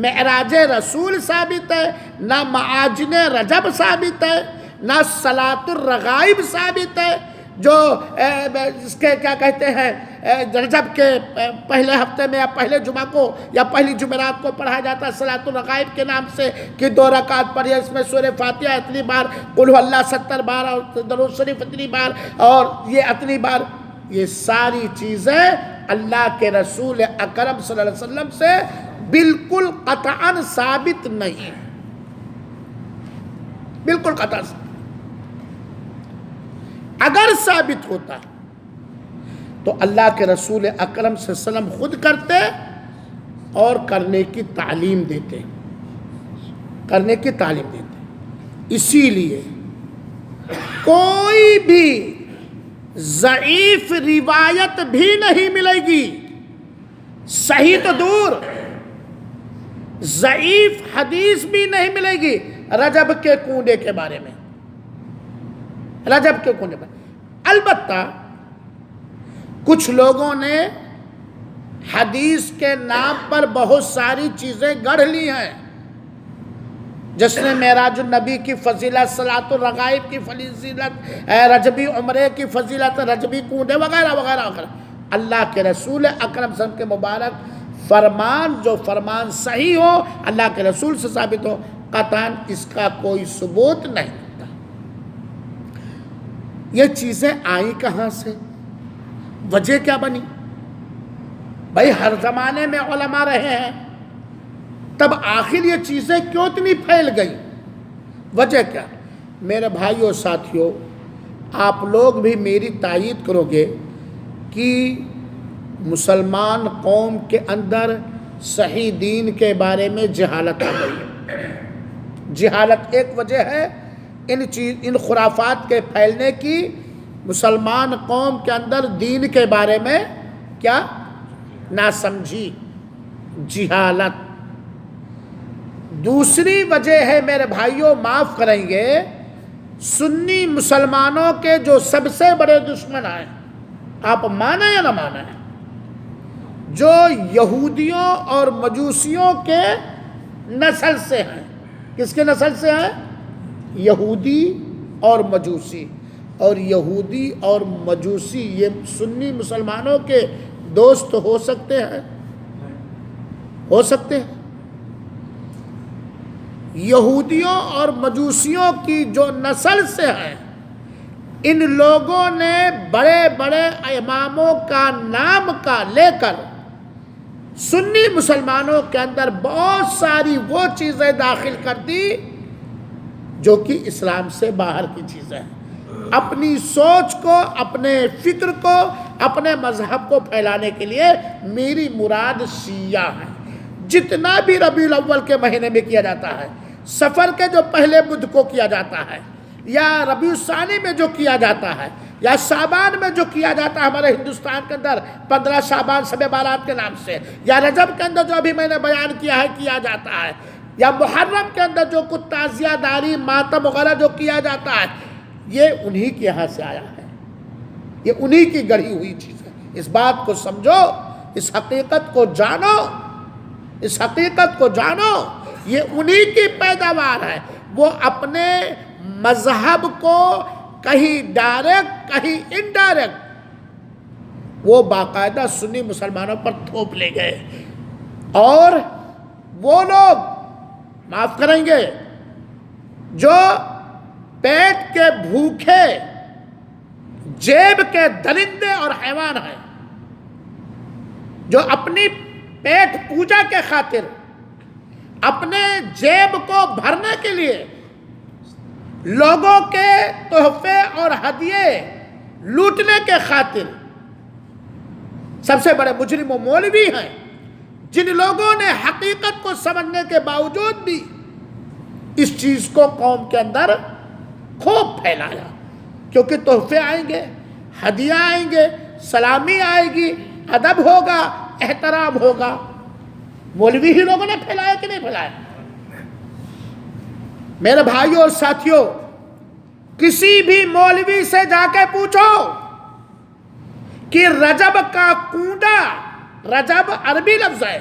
معراج رسول ثابت ہے، نہ معاجن رجب ثابت ہے، نہ صلاۃ الرغائب ثابت ہے جو اس کے کیا کہتے ہیں رجب کے پہلے ہفتے میں یا پہلے جمعہ کو یا پہلی جمعرات کو پڑھا جاتا ہے صلاۃ الرغائب کے نام سے کہ 2 رکعت پڑھی، اس میں سورہ فاتحہ اتنی بار، قل هو اللہ 70 بار اور درود شریف اتنی بار اور یہ اتنی بار. یہ ساری چیزیں اللہ کے رسول اکرم صلی اللہ علیہ وسلم سے بالکل قطعاً ثابت نہیں، بالکل قطعاً ثابت. اگر ثابت ہوتا تو اللہ کے رسول اکرم صلی اللہ علیہ وسلم خود کرتے اور کرنے کی تعلیم دیتے، کرنے کی تعلیم دیتے. اسی لیے کوئی بھی ضعیف روایت بھی نہیں ملے گی، صحیح تو دور، ضعیف حدیث بھی نہیں ملے گی رجب کے کنڈے کے بارے میں، رجب کے کنڈے پر. البتہ کچھ لوگوں نے حدیث کے نام پر بہت ساری چیزیں گڑھ لی ہیں، جشن معراج النبی کی فضیلت، صلاۃ الرغائب کی فضیلت، رجبی عمرے کی فضیلت، رجبی کنڈے وغیرہ وغیرہ وغیرہ. اللہ کے رسول اکرم صلی اللہ علیہ وسلم کے مبارک فرمان، جو فرمان صحیح ہو، اللہ کے رسول سے ثابت ہو، قطعاً اس کا کوئی ثبوت نہیں ہوتا. یہ چیزیں آئیں کہاں سے؟ وجہ کیا بنی؟ بھائی ہر زمانے میں علماء رہے ہیں، تب آخر یہ چیزیں کیوں اتنی پھیل گئی؟ وجہ کیا؟ میرے بھائیوں ساتھیوں، آپ لوگ بھی میری تائید کرو گے کہ مسلمان قوم کے اندر صحیح دین کے بارے میں جہالت آ گئی ہے. جہالت ایک وجہ ہے ان خرافات کے پھیلنے کی، مسلمان قوم کے اندر دین کے بارے میں کیا ناسمجھی، جہالت. دوسری وجہ ہے میرے بھائیوں، معاف کریں گے، سنی مسلمانوں کے جو سب سے بڑے دشمن ہیں، آپ مانیں یا نہ مانیں، جو یہودیوں اور مجوسیوں کے نسل سے ہیں. کس کے نسل سے ہیں؟ یہودی اور مجوسی. اور یہودی اور مجوسی یہ سنی مسلمانوں کے دوست ہو سکتے ہیں؟ ہو سکتے ہیں؟ یہودیوں اور مجوسیوں کی جو نسل سے ہیں، ان لوگوں نے بڑے بڑے اماموں کا نام کا لے کر سنی مسلمانوں کے اندر بہت ساری وہ چیزیں داخل کر دی جو کہ اسلام سے باہر کی چیزیں ہیں. اپنی سوچ کو، اپنے فکر کو، اپنے مذہب کو پھیلانے کے لیے میری مراد شیعہ ہیں. جتنا بھی ربیع الاول کے مہینے میں کیا جاتا ہے، سفر کے جو پہلے بدھ کو کیا جاتا ہے، یا ربیع الثانی میں جو کیا جاتا ہے، یا شعبان میں جو کیا جاتا ہے ہمارے ہندوستان کے اندر 15 شعبان شب بارات کے نام سے، یا رجب کے اندر جو ابھی میں نے بیان کیا ہے کیا جاتا ہے، یا محرم کے اندر جو کچھ تعزیہ داری، ماتم وغیرہ جو کیا جاتا ہے، یہ انہی کے یہاں سے آیا ہے، یہ انہی کی گڑھی ہوئی چیز ہے. اس بات کو سمجھو، اس حقیقت کو جانو، اس حقیقت کو جانو، یہ انہی کی پیداوار ہے. وہ اپنے مذہب کو کہیں ڈائریکٹ کہیں انڈائریکٹ وہ باقاعدہ سنی مسلمانوں پر تھوپ لے گئے. اور وہ لوگ معاف کریں گے جو پیٹ کے بھوکے جیب کے درندے اور حیوان ہیں، جو اپنی پیٹ پوجا کے خاطر، اپنے جیب کو بھرنے کے لیے لوگوں کے تحفے اور ہدیے لوٹنے کے خاطر سب سے بڑے مجرم و مولوی ہیں، جن لوگوں نے حقیقت کو سمجھنے کے باوجود بھی اس چیز کو قوم کے اندر خوب پھیلایا. کیونکہ تحفے آئیں گے، ہدیہ آئیں گے، سلامی آئے گی، ادب ہوگا، احترام ہوگا. مولوی ہی لوگوں نے پھیلایا کہ نہیں پھیلایا؟ میرے بھائیوں اور ساتھیوں، کسی بھی مولوی سے جا کے پوچھو کہ رجب کا کنڈا، رجب عربی لفظ ہے،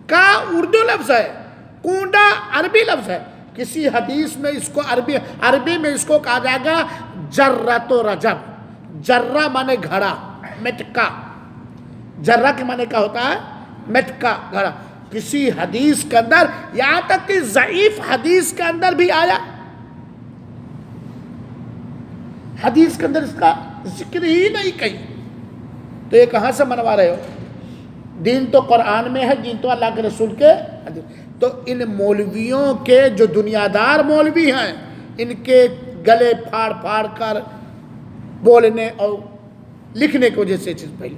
کا اردو لفظ ہے، کنڈا عربی لفظ ہے. کسی حدیث میں اس کو عربی میں اس کو کہا جائے گا جرۃ رجب. جرہ مانے گھڑا، مٹکا. جرہ کے معنی کیا ہوتا ہے؟ مٹکا، گھڑا. کسی حدیث کے اندر، یہاں تک کہ ضعیف حدیث کے اندر بھی آیا، حدیث کے اندر اس کا ذکر ہی نہیں کہیں. تو یہ کہاں سے منوا رہے ہو؟ دین تو قرآن میں ہے، دین تو اللہ کے رسول کے حدیث. تو ان مولویوں کے جو دنیا دار مولوی ہیں، ان کے گلے پھاڑ پھاڑ کر بولنے اور لکھنے کی وجہ سے چیز پھیلی.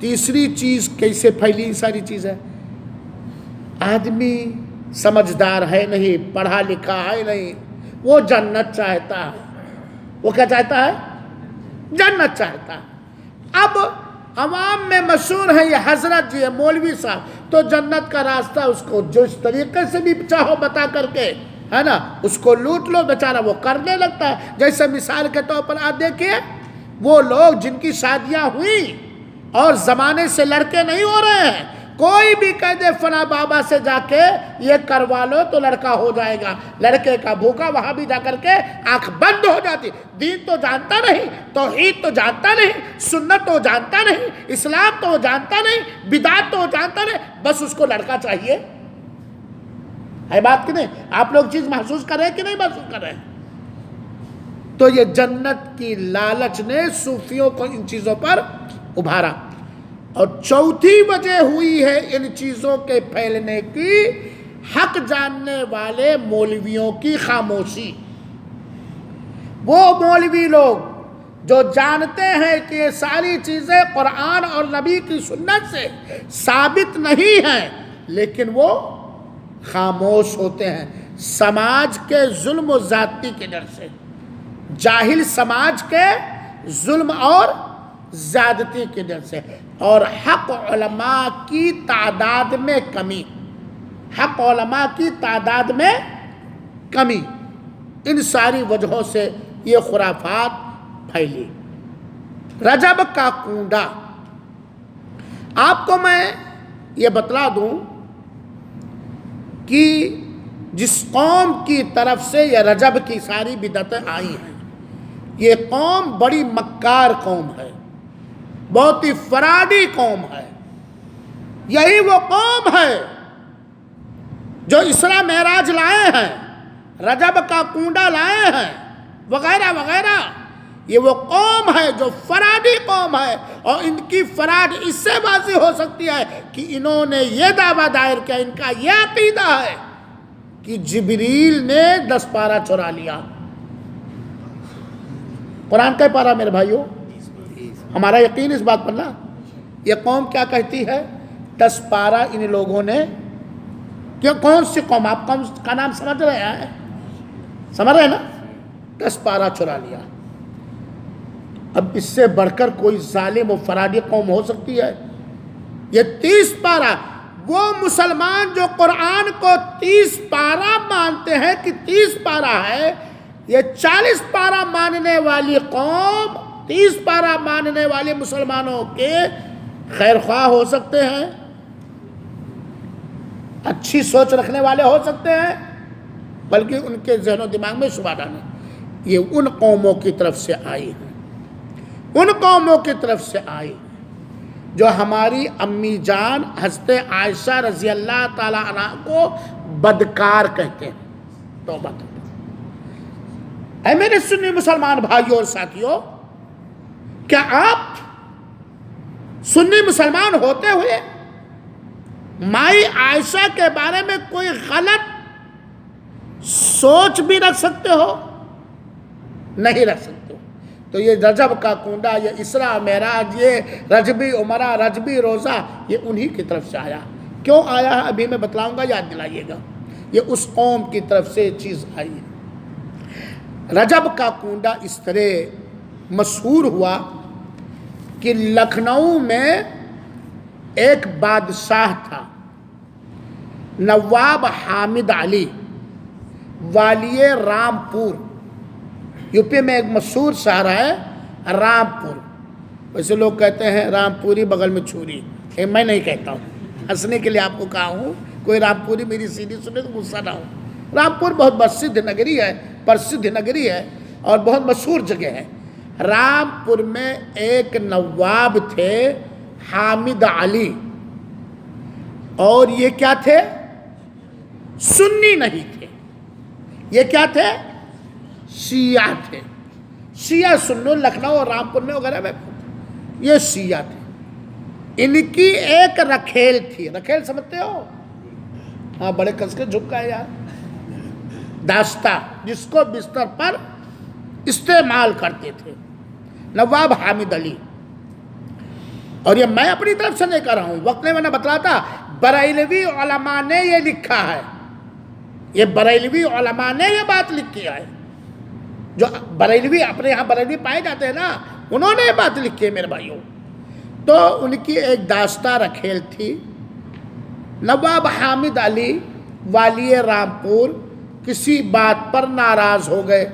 تیسری چیز کیسے پھیلی یہ ساری چیزیں؟ آدمی سمجھدار ہے نہیں، پڑھا لکھا ہے نہیں، وہ جنت چاہتا ہے. وہ کیا چاہتا ہے؟ جنت چاہتا ہے. اب عوام میں مشہور ہے یہ حضرت جی ہے، مولوی صاحب، تو جنت کا راستہ اس کو جو اس طریقے سے بھی چاہو بتا کر کے، ہے نا، اس کو لوٹ لو، بیچارہ وہ کرنے لگتا ہے. جیسے مثال کے طور پر آپ دیکھیے وہ لوگ جن کی شادیاں ہوئیں اور زمانے سے لڑکے نہیں ہو رہے ہیں، کوئی بھی کہہ دے فلاں بابا سے جا کے یہ کروا لو تو لڑکا ہو جائے گا، لڑکے کا بھوکا وہاں بھی جا کر کے آنکھ بند ہو جاتی. دین تو جانتا نہیں، توحید تو جانتا نہیں، سنت تو جانتا نہیں، اسلام تو جانتا نہیں، بدعت تو جانتا نہیں، بس اس کو لڑکا چاہیے. ہے بات کہ نہیں؟ آپ لوگ چیز محسوس کر رہے ہیں کہ نہیں محسوس کر رہے ہیں؟ تو یہ جنت کی لالچ نے صوفیوں کو ان چیزوں پر ابھارا. اور چوتھی وجہ ہوئی ہے ان چیزوں کے پھیلنے کی، حق جاننے والے مولویوں کی خاموشی. وہ مولوی لوگ جو جانتے ہیں کہ یہ ساری چیزیں قرآن اور نبی کی سنت سے ثابت نہیں ہیں، لیکن وہ خاموش ہوتے ہیں سماج کے ظلم و زیادتی کے ڈر سے. جاہل سماج کے ظلم اور زیادتی کے ڈر سے، اور حق علماء کی تعداد میں کمی، حق علماء کی تعداد میں کمی، ان ساری وجہوں سے یہ خرافات پھیلی. رجب کا کنڈا، آپ کو میں یہ بتلا دوں کہ جس قوم کی طرف سے یہ رجب کی ساری بدعتیں آئی ہیں، یہ قوم بڑی مکار قوم ہے، بہت ہی فراڈی قوم ہے. یہی وہ قوم ہے جو اسراء معراج لائے ہیں، رجب کا کنڈا لائے ہیں، وغیرہ وغیرہ. یہ وہ قوم ہے جو فراڈی قوم ہے، اور ان کی فراڈ اس سے واضح ہو سکتی ہے کہ انہوں نے یہ دعویٰ دائر کیا، ان کا یہ عقیدہ ہے کہ جبریل نے 10 پارہ چرا لیا. قرآن کا پارہ میرے بھائیوں، ہمارا یقین اس بات پر نا. یہ قوم کیا کہتی ہے؟ 10 پارہ ان لوگوں نے. کیوں؟ کون سی قوم؟ آپ قوم کا نام سمجھ رہے ہیں؟ سمجھ رہے ہیں نا؟ 10 پارہ چرا لیا. اب اس سے بڑھ کر کوئی ظالم و فرادی قوم ہو سکتی ہے؟ یہ 30 پارہ، وہ مسلمان جو قرآن کو 30 پارہ مانتے ہیں کہ 30 پارہ ہے، یہ 40 پارہ ماننے والی قوم 30 پارہ ماننے والے مسلمانوں کے خیر خواہ ہو سکتے ہیں، اچھی سوچ رکھنے والے ہو سکتے ہیں، بلکہ ان کے ذہن و دماغ میں شبہ ڈالیں. یہ ان قوموں کی طرف سے آئی ہیں، ان قوموں کی طرف سے آئی جو ہماری امی جان حضرت عائشہ رضی اللہ تعالیٰ عنہ کو بدکار کہتے ہیں. توبہ توبہ. اے میرے سنی مسلمان بھائیوں اور ساتھیوں، کیا آپ سنی مسلمان ہوتے ہوئے مائی عائشہ کے بارے میں کوئی غلط سوچ بھی رکھ سکتے ہو؟ نہیں رکھ سکتے ہو. تو یہ رجب کا کنڈا، یہ اسراء معراج، یہ رجبی عمرہ، رجبی روزہ، یہ انہی کی طرف سے آیا. کیوں آیا ہے ابھی میں بتلاؤں گا، یاد دلائیے گا. یہ اس قوم کی طرف سے چیز آئی ہے. رجب کا کنڈا اس طرح مشہور ہوا کہ لکھنؤ میں ایک بادشاہ تھا، نواب حامد علی، والی رامپور. یو پی میں ایک مشہور شہر ہے رامپور. ویسے لوگ کہتے ہیں رامپوری بغل میں چھری، میں نہیں کہتا ہوں، ہنسنے کے لیے آپ کو کہا ہوں، کوئی رامپوری میری سیدھی سنے تو غصہ نہ ہو۔ رامپور بہت پرسدھ نگری ہے، پرسدھ نگری ہے اور بہت مشہور جگہ ہے۔ رامپور میں ایک نواب تھے حامد علی، اور یہ کیا تھے؟ سنی نہیں تھے، یہ کیا تھے؟ شیعہ تھے۔ شیعہ سنو لکھنؤ اور رامپور میں وغیرہ میں یہ شیعہ تھے۔ ان کی ایک رکھیل تھی، رکھیل سمجھتے ہو؟ ہاں بڑے کس کے جھک گئے یار۔ داستہ، جس کو بستر پر استعمال کرتے تھے، نواب حامد علی۔ اور یہ میں اپنی طرف سے نہیں کر رہا ہوں، وقت نے میں نے بتلاتا بریلوی علماء نے یہ لکھا ہے، یہ بریلوی علماء نے یہ بات لکھی ہے، جو بریلوی اپنے یہاں بریلوی پائے جاتے ہیں نا، انہوں نے یہ بات لکھی ہے میرے بھائیوں۔ تو ان کی ایک داستہ رکھیل تھی۔ نواب حامد علی والی رامپور کسی بات پر ناراض ہو گئے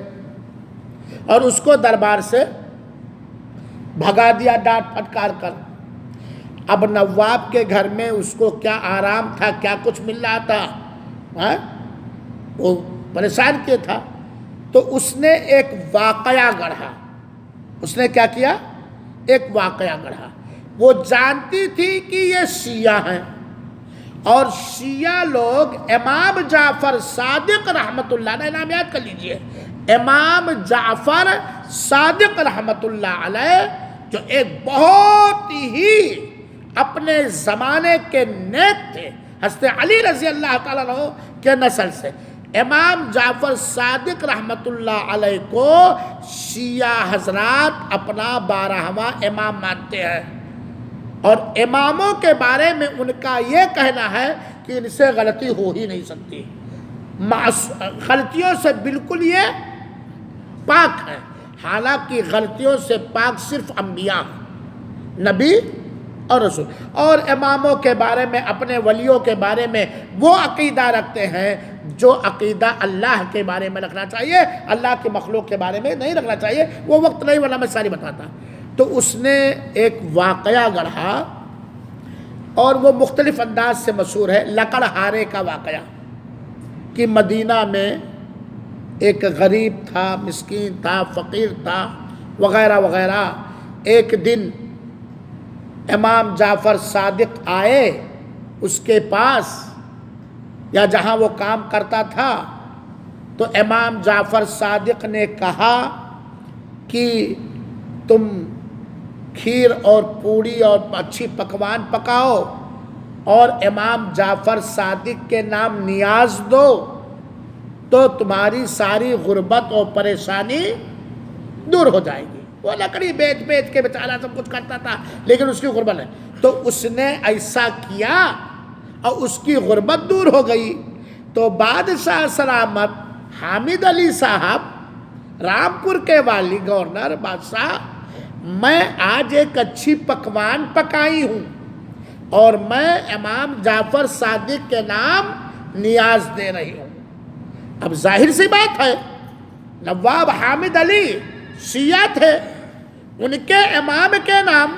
اور اس کو دربار سے بھگا دیا ڈانٹ پھٹکار کر۔ اب نواب کے گھر میں اس کو کیا آرام تھا، کیا کچھ مل رہا تھا، وہ پریشان کیا تھا۔ تو اس نے ایک واقعہ گڑھا، اس نے کیا کیا؟ ایک واقعہ گڑھا۔ وہ جانتی تھی کہ یہ شیعہ ہیں، اور شیعہ لوگ امام جعفر صادق رحمت اللہ علیہ، نام یاد کر لیجئے، امام جعفر صادق رحمت اللہ علیہ، جو ایک بہت ہی اپنے زمانے کے نیک تھے، حضرت علی رضی اللہ تعالیٰ عنہ کے نسل سے، امام جعفر صادق رحمت اللہ علیہ کو شیعہ حضرات اپنا 12واں امام مانتے ہیں، اور اماموں کے بارے میں ان کا یہ کہنا ہے کہ ان سے غلطی ہو ہی نہیں سکتی، غلطیوں سے بالکل یہ پاک ہے۔ حالانکہ غلطیوں سے پاک صرف انبیاء ہیں، نبی اور رسول، اور اماموں کے بارے میں، اپنے ولیوں کے بارے میں وہ عقیدہ رکھتے ہیں جو عقیدہ اللہ کے بارے میں رکھنا چاہیے، اللہ کے مخلوق کے بارے میں نہیں رکھنا چاہیے۔ وہ وقت نہیں، ورنہ میں ساری بتاتا۔ تو اس نے ایک واقعہ گڑھا اور وہ مختلف انداز سے مشہور ہے، لکڑ ہارے کا واقعہ، کہ مدینہ میں ایک غریب تھا، مسکین تھا، فقیر تھا، وغیرہ وغیرہ۔ ایک دن امام جعفر صادق آئے اس کے پاس، یا جہاں وہ کام کرتا تھا، تو امام جعفر صادق نے کہا کہ تم کھیر اور پوڑی اور اچھی پکوان پکاؤ اور امام جعفر صادق کے نام نیاز دو، تو تمہاری ساری غربت اور پریشانی دور ہو جائے گی۔ وہ لکڑی بیچ بیچ کے بیچارہ سب کچھ کرتا تھا، لیکن اس کی غربت ہے، تو اس نے ایسا کیا اور اس کی غربت دور ہو گئی۔ تو بادشاہ سلامت حامد علی صاحب، رامپور کے والی، گورنر، بادشاہ، میں آج ایک اچھی پکوان پکائی ہوں اور میں امام جعفر صادق کے نام نیاز دے رہی ہوں۔ اب ظاہر سی بات ہے، نواب حامد علی شیعہ تھے، ان کے امام کے نام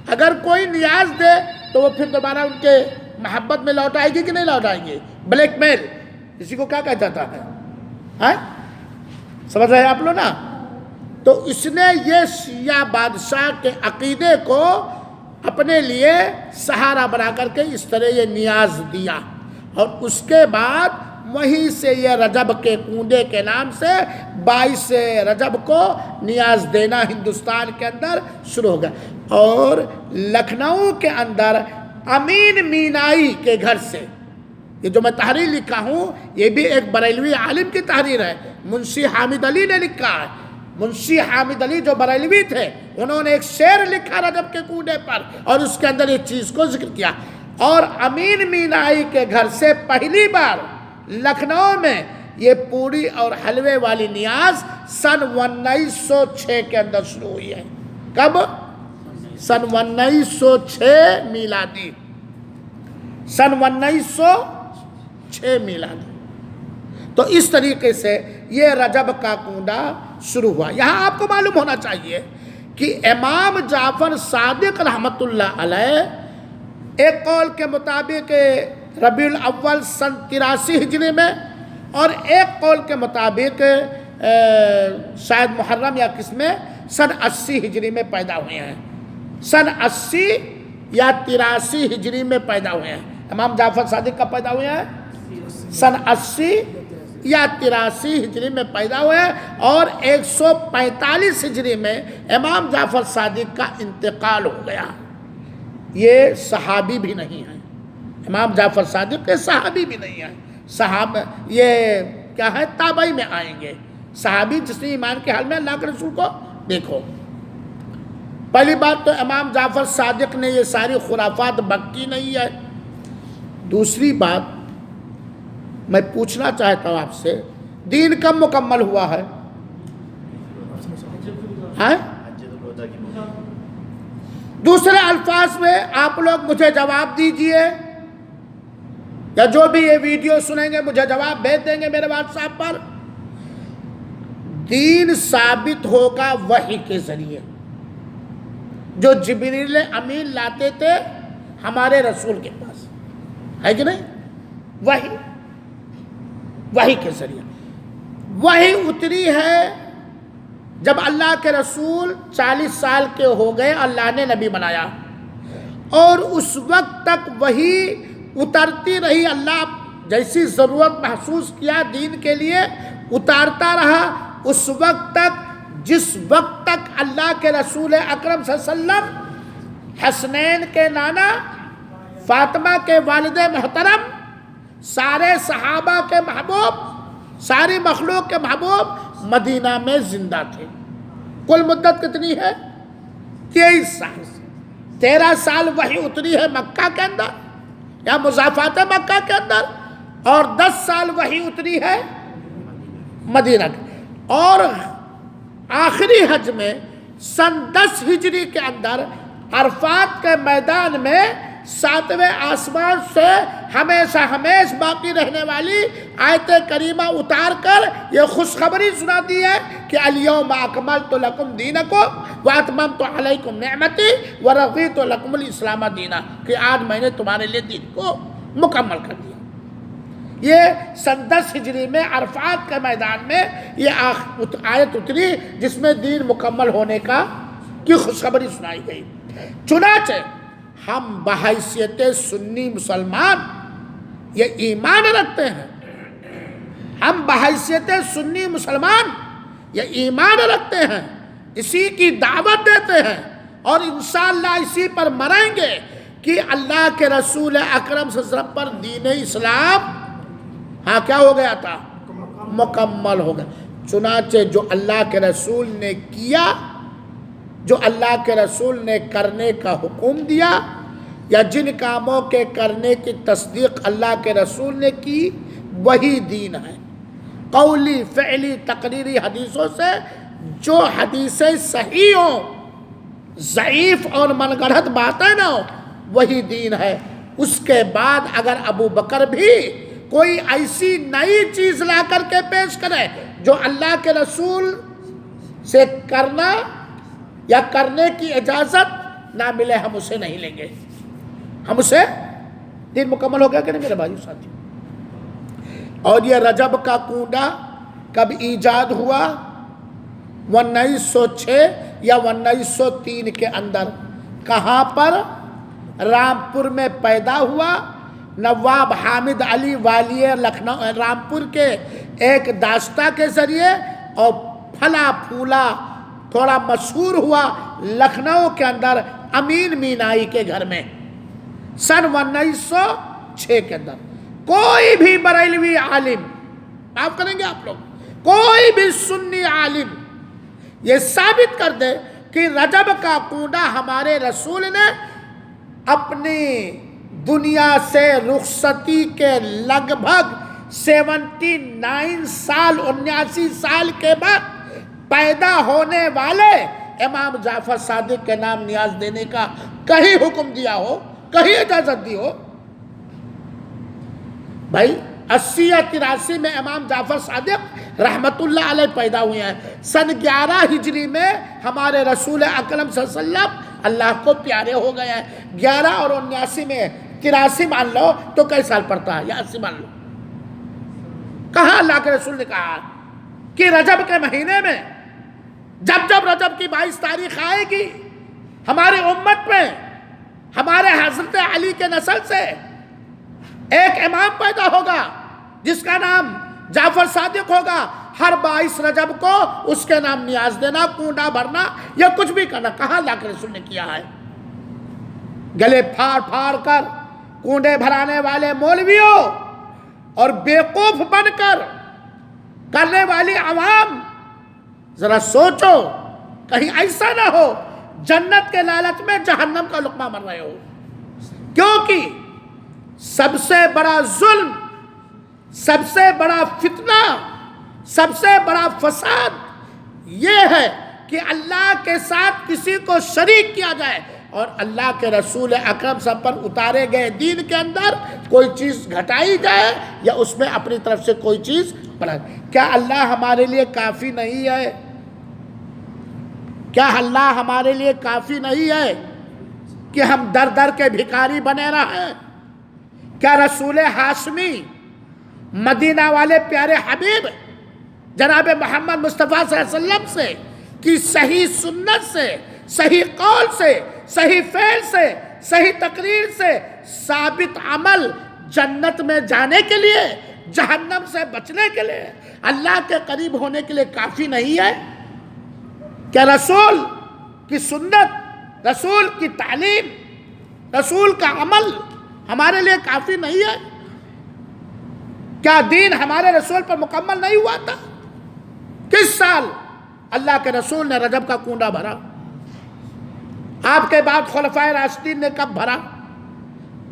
اگر کوئی نیاز دے تو وہ پھر دوبارہ ان کے محبت میں لوٹ آئے گی کہ نہیں لوٹ آئے گی؟ بلیک میل اسی کو کیا کہا جاتا ہے، سمجھ رہے ہیں آپ لوگ نا؟ تو اس نے یہ شیعہ بادشاہ کے عقیدے کو اپنے لیے سہارا بنا کر کے اس طرح یہ نیاز دیا، اور اس کے بعد وہیں سے یہ رجب کے کنڈے کے نام سے 22 رجب کو نیاز دینا ہندوستان کے اندر شروع ہو گیا۔ اور لکھنؤ کے اندر امین مینائی کے گھر سے، یہ جو میں تحریر لکھا ہوں یہ بھی ایک بریلوی عالم کی تحریر ہے، منشی حامد علی نے لکھا ہے۔ منشی حامد علی جو بریلوی تھے، انہوں نے ایک شعر لکھا رجب کے کنڈے پر، اور اس کے اندر ایک چیز کو ذکر کیا۔ اور امین مینائی کے گھر سے پہلی بار لکھنؤ میں یہ پوڑی اور حلوے والی نیاز سن 1906 کے اندر شروع ہوئی ہے۔ کب؟ سن 1906 میلادی، سن 1906 میلادی۔ تو اس طریقے سے یہ رجب کا کنڈا شروع ہوا۔ یہاں آپ کو معلوم ہونا چاہیے کہ امام جعفر صادق رحمۃ اللہ علیہ ایک قول کے مطابق ربیع الاول سن 83 ہجری میں اور ایک قول کے مطابق شاید محرم یا کس میں سن 80 ہجری میں پیدا ہوئے ہیں، سن 80 یا 83 ہجری میں پیدا ہوئے ہیں۔ امام جعفر صادق کا پیدا ہوئے ہیں سن 80 یا 83 ہجری میں پیدا ہوئے ہیں، اور 145 ہجری میں امام جعفر صادق کا انتقال ہو گیا۔ یہ صحابی بھی نہیں ہیں، امام جعفر صادق کے صحابی بھی نہیں ہیں، صحابہ یہ کیا ہے تابعی میں آئیں گے۔ صحابی جس نے ایمان کے حال میں اللہ کے رسول کو دیکھو، پہلی بات تو امام جعفر صادق نے یہ ساری خرافات بکی نہیں ہے۔ دوسری بات میں پوچھنا چاہتا ہوں آپ سے، دین کب مکمل ہوا ہے؟ دوسرے الفاظ میں آپ لوگ مجھے جواب دیجئے، یا جو بھی یہ ویڈیو سنیں گے مجھے جواب بھیج دیں گے میرے واٹس ایپ پر۔ دین ثابت ہوگا وحی کے ذریعے، جو جبریل امین لاتے تھے ہمارے رسول کے پاس، ہے کہ نہیں؟ وحی کے ذریعے وحی اتری ہے جب اللہ کے رسول 40 سال کے ہو گئے، اللہ نے نبی بنایا، اور اس وقت تک وحی اترتی رہی۔ اللہ جیسی ضرورت محسوس کیا دین کے لیے اتارتا رہا، اس وقت تک جس وقت تک اللہ کے رسول اکرم صلی اللہ علیہ وسلم حسنین کے نانا، فاطمہ کے والد محترم، سارے صحابہ کے محبوب، ساری مخلوق کے محبوب مدینہ میں زندہ تھے۔ کل مدت کتنی ہے؟ 23 سال۔ 13 سال وحی اتری ہے مکہ کے اندر یا مضافات مکہ کے اندر، اور 10 سال وحی اتری ہے مدینہ کے، اور آخری حج میں سن 10 ہجری کے اندر عرفات کے میدان میں 7ویں آسمان سے ہمیشہ ہمیش باقی رہنے والی آیت کریمہ اتار کر یہ خوشخبری سنا دی ہے کہ الیوم اکملت لکم دینکم واتممت علیکم نعمتی ورضیت لکم الاسلام دینا، کہ آج میں نے تمہارے لیے دین کو مکمل کر دیا۔ یہ سن 10 ہجری میں عرفات کے میدان میں یہ آیت اتری جس میں دین مکمل ہونے کی خوشخبری سنائی گئی۔ چنانچہ ہم بحیثیت سنی مسلمان یہ ایمان رکھتے ہیں، ہم بحیثیت سنی مسلمان یہ ایمان رکھتے ہیں، اسی کی دعوت دیتے ہیں، اور انشاءاللہ اسی پر مریں گے کہ اللہ کے رسول اکرم صلی اللہ علیہ وسلم پر دین اسلام کیا ہو گیا تھا؟ مکمل ہو گیا۔ چنانچہ جو اللہ کے رسول نے کیا، جو اللہ کے رسول نے کرنے کا حکم دیا، یا جن کاموں کے کرنے کی تصدیق اللہ کے رسول نے کی، وہی دین ہے۔ قولی، فعلی، تقریری حدیثوں سے جو حدیثیں صحیح ہوں، ضعیف اور من گڑھت باتیں نہ ہوں، وہی دین ہے۔ اس کے بعد اگر ابو بکر بھی کوئی ایسی نئی چیز لا کر کے پیش کرے جو اللہ کے رسول سے کرنا یا کرنے کی اجازت نہ ملے، ہم اسے نہیں لیں گے، ہم اسے دین مکمل ہو گیا کہ نہیں میرے بھائیو ساتھی۔ اور یہ رجب کا کنڈا کب ایجاد ہوا؟ 1906 یا 1903 کے اندر۔ کہاں پر؟ رامپور میں پیدا ہوا۔ نواب حامد علی والی لکھنؤ رامپور کے ایک داستہ کے ذریعے، اور پھلا پھولا تھوڑا مشہور ہوا لکھنؤ کے اندر امین مینائی کے گھر میں سن 1906 کے اندر۔ کوئی بھی بریلوی عالم، معاف کریں گے آپ لوگ، کوئی بھی سنی عالم یہ ثابت کر دے کہ رجب کا کنڈا ہمارے رسول نے اپنی دنیا سے رخصتی کے لگ بھگ 79 سال 79 سال کے بعد پیدا ہونے والے امام جعفر صادق کے نام نیاز دینے کا کہیں حکم دیا ہو، کہیں اجازت دی ہو؟ بھائی 80 یا 83 میں امام جعفر صادق رحمت اللہ علیہ پیدا ہوئے ہیں. سن 11 ہجری میں ہمارے رسول اکرم صلی اللہ علیہ وسلم اللہ کو پیارے ہو گئے ہیں. 11 اور 79 میں 83 مان لو تو کئی سال پڑتا ہے, یا 80 مان لو. کہاں اللہ کے رسول نے کہا کہ رجب کے مہینے میں جب رجب کی 22 تاریخ آئے گی, ہماری امت میں ہمارے حضرت علی کے نسل سے ایک امام پیدا ہوگا جس کا نام جعفر صادق ہوگا. ہر 22 رجب کو اس کے نام نیاز دینا, کنڈا بھرنا یا کچھ بھی کرنا. کہاں اللہ کے رسول نے کیا ہے؟ گلے پھاڑ پھاڑ کر کنڈے بھرانے والے مولویوں اور بیوقوف بن کر کرنے والی عوام, ذرا سوچو کہیں ایسا نہ ہو جنت کے لالچ میں جہنم کا لقمہ مر رہے ہو. کیونکہ سب سے بڑا ظلم, سب سے بڑا فتنہ, سب سے بڑا فساد یہ ہے کہ اللہ کے ساتھ کسی کو شریک کیا جائے اور اللہ کے رسول اکرم صلی اللہ علیہ وسلم پر اتارے گئے دین کے اندر کوئی چیز گھٹائی جائے یا اس میں اپنی طرف سے کوئی چیز بڑھائی. کیا اللہ ہمارے لیے کافی نہیں ہے؟ کیا اللہ ہمارے لیے کافی نہیں ہے کہ ہم در در کے بھکاری بنے رہیں؟ کیا رسول ہاشمی مدینہ والے پیارے حبیب جناب محمد مصطفیٰ صلی اللہ علیہ وسلم سے کی صحیح سنت سے, صحیح قول سے, صحیح فعل سے, صحیح تقریر سے ثابت عمل جنت میں جانے کے لیے, جہنم سے بچنے کے لیے, اللہ کے قریب ہونے کے لیے کافی نہیں ہے؟ کیا رسول کی سنت, رسول کی تعلیم, رسول کا عمل ہمارے لیے کافی نہیں ہے؟ کیا دین ہمارے رسول پر مکمل نہیں ہوا تھا؟ کس سال اللہ کے رسول نے رجب کا کنڈا بھرا؟ آپ کے بعد خلفائے راشدین نے کب بھرا؟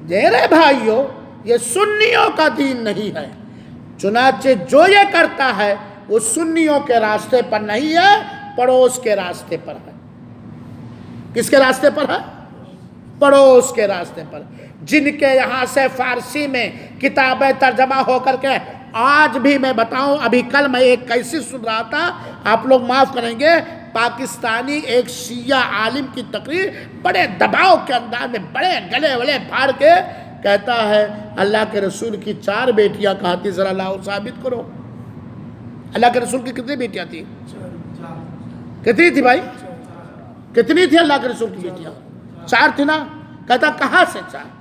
میرے بھائیوں, یہ سنیوں کا دین نہیں ہے. چنانچہ جو یہ کرتا ہے وہ سنیوں کے راستے پر نہیں ہے, پڑوس کے راستے پر ہے. کس کے راستے پر ہے؟ پڑوس کے راستے پر. جن کے یہاں سے فارسی میں کتابیں ترجمہ ہو کر کے آج بھی میں بتاؤں, ابھی کل میں ایک کیسی سن رہا تھا, آپ لوگ معاف کریں گے, پاکستانی ایک شیعہ عالم کی تقریر بڑے دباؤ کے انداز میں بڑے گلے ولے پھاڑ کے کہتا ہے اللہ کے رسول کی 4 بیٹیاں کہا تھی, ذرا لاؤ ثابت کرو. اللہ کے رسول کی کتنی بیٹیاں تھی؟ کتنی تھی بھائی؟ کتنی تھی اللہ کے رسول کی بیٹیاں؟ 4 تھی نا. کہتا کہاں سے 4 تھی؟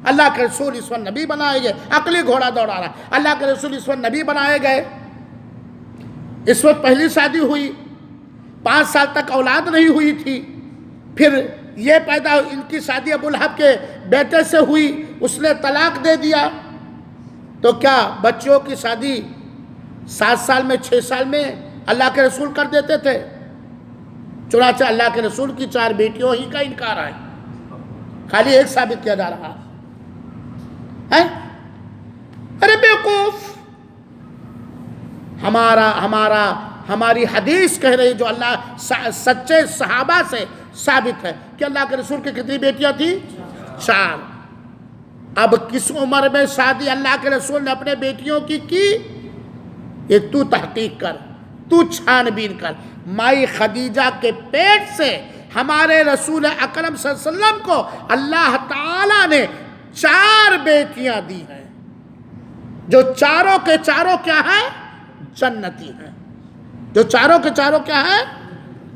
اللہ کے رسول اس وقت نبی بنائے گئے. عقلی گھوڑا دوڑا رہا. اللہ کے رسول اس وقت نبی بنائے گئے, اس وقت پہلی شادی ہوئی, 5 سال تک اولاد نہیں ہوئی تھی, پھر یہ پیدا ہوئی, ان کی شادی ابو لہب کے بیٹے سے ہوئی, اس نے طلاق دے دیا. تو کیا بچوں کی شادی 7 سال میں 6 سال میں اللہ کے رسول کر دیتے تھے؟ چنانچہ اللہ کے رسول کی 4 بیٹیوں ہی کا انکار ہے, خالی ایک ثابت کیا جا رہا ہے. ارے بیوقوف, ہماری حدیث کہہ رہی, جو اللہ سچے صحابہ سے ثابت ہے کہ اللہ کے رسول کی کتنی بیٹیاں تھیں؟ 4. اب کس عمر میں شادی اللہ کے رسول نے اپنے بیٹیوں کی یہ تو تحقیق کر, تو چھان بین کر. مائی خدیجہ کے پیٹ سے ہمارے رسول اکرم صلی اللہ علیہ وسلم کو اللہ تعالیٰ نے 4 بیٹیاں دی ہیں, جو چاروں کے چاروں کیا ہیں؟ جنتی ہیں. جو چاروں کے چاروں کیا ہیں؟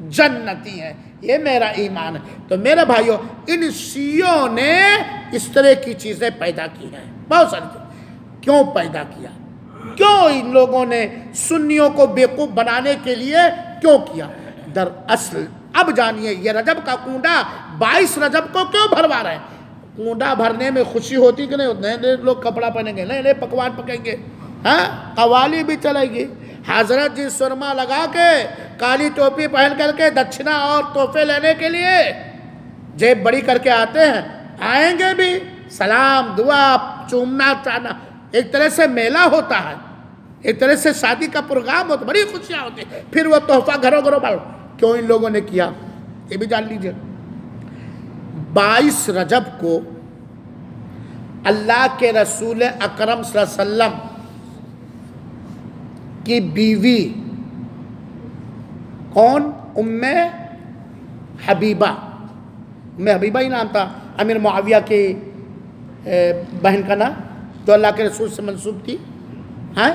جنتی ہیں. یہ میرا ایمان ہے. تو میرے بھائیوں, ان شیعوں نے اس طرح کی چیزیں پیدا کی ہیں, بہت ساری چیزیں. کیوں پیدا کیا؟ کیوں ان لوگوں نے سنیوں کو بیوقوف بنانے کے لیے کیوں کیا؟ دراصل اب جانیے, یہ رجب کا کنڈا 22 رجب کو کیوں بھروا رہے ہیں؟ کنڈا بھرنے میں خوشی ہوتی کہ نہیں؟ نئے نئے لوگ کپڑا پہنیں گے, نئے نئے پکوان پکیں گے, ہاں, قوالی بھی چلے گی. حضرت جی سرما لگا کے, کالی ٹوپی پہن کر کے دکشنا اور تحفے لینے کے لیے جیب بڑی کر کے آتے ہیں. آئیں گے بھی, سلام دعا چومنا چاہنا, ایک طرح سے میلہ ہوتا ہے, ایک طرح سے شادی کا پروگرام ہوتا, بڑی خوشیاں ہوتی. پھر وہ تحفہ گھروں گھروں بھرو. کیوں ان لوگوں نے کیا یہ بھی جان لیجئے. 22 رجب کو اللہ کے رسول اکرم صلی اللہ علیہ وسلم کی بیوی کون؟ ام حبیبہ. ام حبیبہ ہی نام تھا امیر معاویہ کی بہن کا نام جو اللہ کے رسول سے منسوب تھی. ہاں،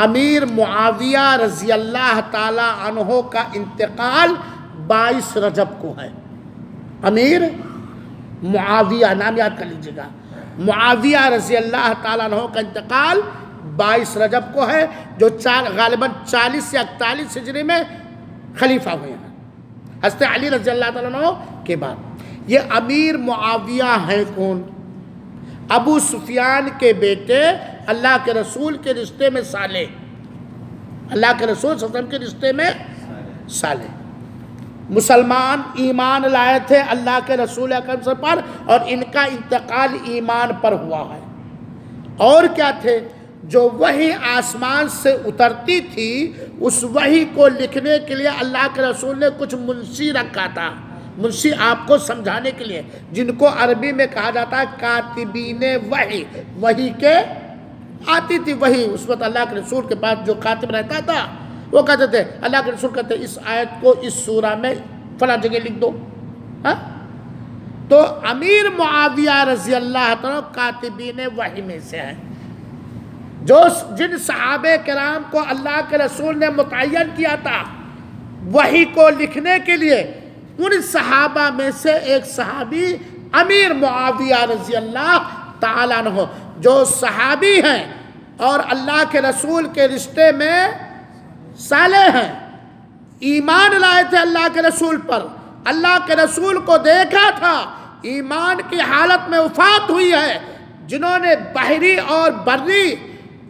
امیر معاویہ رضی اللہ تعالی عنہ کا انتقال 22 رجب کو ہے. امیر معاویہ نام یاد کر لیجیے گا. معاویہ رضی اللہ تعالیٰ عنہ کا انتقال 22 رجب کو ہے، جو غالباً 40 یا 41 ہجری میں خلیفہ ہوئے ہیں حضرت علی رضی اللہ تعالیٰ عنہ کے بعد. یہ امیر معاویہ ہیں کون؟ ابو سفیان کے بیٹے، اللہ کے رسول کے رشتے میں صالح، اللہ کے رسول صلی اللہ علیہ وسلم کے رشتے میں صالح. مسلمان ایمان لائے تھے اللہ کے رسول اکرم صلی اللہ علیہ وسلم پر، اور ان کا انتقال ایمان پر ہوا ہے. اور کیا تھے؟ جو وحی آسمان سے اترتی تھی اس وحی کو لکھنے کے لیے اللہ کے رسول نے کچھ منشی رکھا تھا. منشی آپ کو سمجھانے کے لیے، جن کو عربی میں کہا جاتا ہے کاتبین وحی. وحی کے آتی تھی وحی، اس وقت اللہ کے رسول کے پاس جو کاتب رہتا تھا وہ کہتے تھے، اللہ کے رسول کہتے اس آیت کو اس سورہ میں فلاں جگہ لکھ دو. ہاں، تو امیر معاویہ رضی اللہ تعالیٰ کاتبین وحی میں سے ہیں، جو جن صحابہ کرام کو اللہ کے رسول نے متعین کیا تھا وحی کو لکھنے کے لیے، ان صحابہ میں سے ایک صحابی امیر معاویہ رضی اللہ تعالیٰ عنہ، جو صحابی ہیں اور اللہ کے رسول کے رشتے میں صالح ہیں، ایمان لائے تھے اللہ کے رسول پر، اللہ کے رسول کو دیکھا تھا، ایمان کی حالت میں وفات ہوئی ہے، جنہوں نے بحری اور بری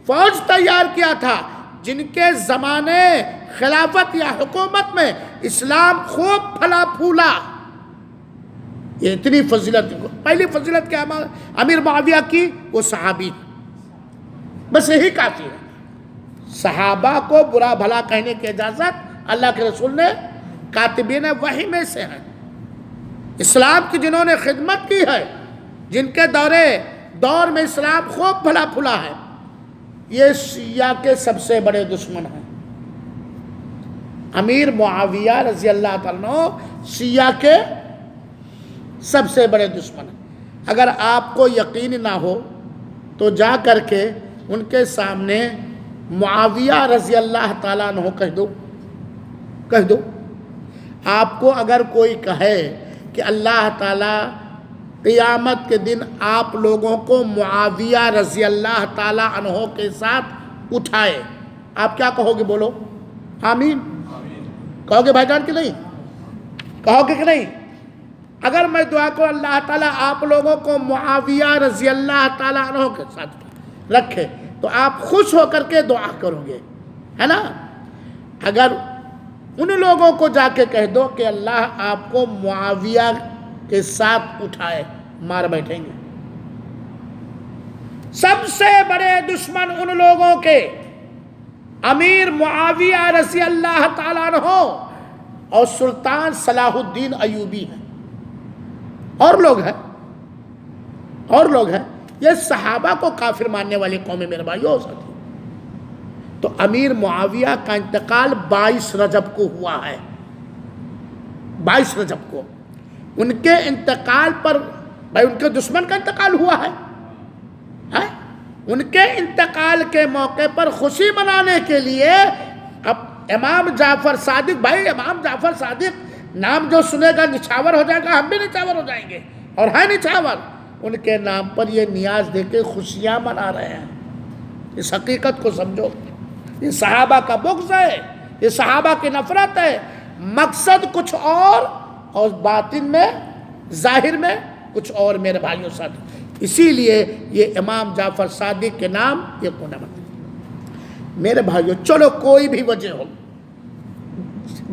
فوج تیار کیا تھا، جن کے زمانے خلافت یا حکومت میں اسلام خوب پھلا پھولا. یہ اتنی فضیلت، پہلی فضیلت کیا امیر معاویہ کی؟ وہ صحابی، بس یہی کافی ہے. صحابہ کو برا بھلا کہنے کی اجازت اللہ کے رسول نے کاتبین وحی میں سے ہیں، اسلام کی جنہوں نے خدمت کی ہے، جن کے دور میں اسلام خوب بھلا پھلا ہے. یہ شیعہ کے سب سے بڑے دشمن ہیں. امیر معاویہ رضی اللہ تعالیٰ عنہ شیعہ کے سب سے بڑے دشمن ہیں. اگر آپ کو یقین نہ ہو تو جا کر کے ان کے سامنے معاویہ رضی اللہ تعالیٰ عنہ کہہ دو. آپ کو اگر کوئی کہے کہ اللہ تعالیٰ قیامت کے دن آپ لوگوں کو معاویہ رضی اللہ تعالیٰ عنہ کے ساتھ اٹھائے، آپ کیا کہو گے؟ بولو آمین. کہو گے بھائی جان کہ نہیں؟ کہو گے کہ نہیں؟ اگر میں دعا کو اللہ تعالیٰ آپ لوگوں کو معاویہ رضی اللہ تعالیٰ عنہ کے ساتھ رکھے تو آپ خوش ہو کر کے دعا کرو گے، ہے نا؟ اگر ان لوگوں کو جا کے کہہ دو کہ اللہ آپ کو معاویہ کے ساتھ اٹھائے، مار بیٹھیں گے. سب سے بڑے دشمن ان لوگوں کے امیر معاویہ رضی اللہ تعالیٰ عنہ اور سلطان صلاح الدین ایوبی ہیں، اور لوگ ہیں. یہ صحابہ کو کافر ماننے والی قوم میرے بھائیو ہو سکتی. تو امیر معاویہ کا انتقال 22 رجب کو ہوا ہے. 22 رجب کو ان کے انتقال پر، بھائی ان کے دشمن کا انتقال ہوا ہے، ان کے انتقال کے موقع پر خوشی منانے کے لیے اب امام جعفر صادق، بھائی امام جعفر صادق نام جو سنے گا نچھاور ہو جائے گا، ہم بھی نچھاور ہو جائیں گے، اور ہے نچھاور. ان کے نام پر یہ نیاز دے کے خوشیاں منا رہے ہیں. اس حقیقت کو سمجھو. یہ صحابہ کا بغض ہے، یہ صحابہ کی نفرت ہے. مقصد کچھ اور باطن میں، ظاہر میں کچھ اور میرے بھائیوں ساتھ. اسی لیے یہ امام جعفر صادق کے نام یہ کنڈا بنتا ہے. میرے بھائیوں چلو کوئی بھی وجہ ہو،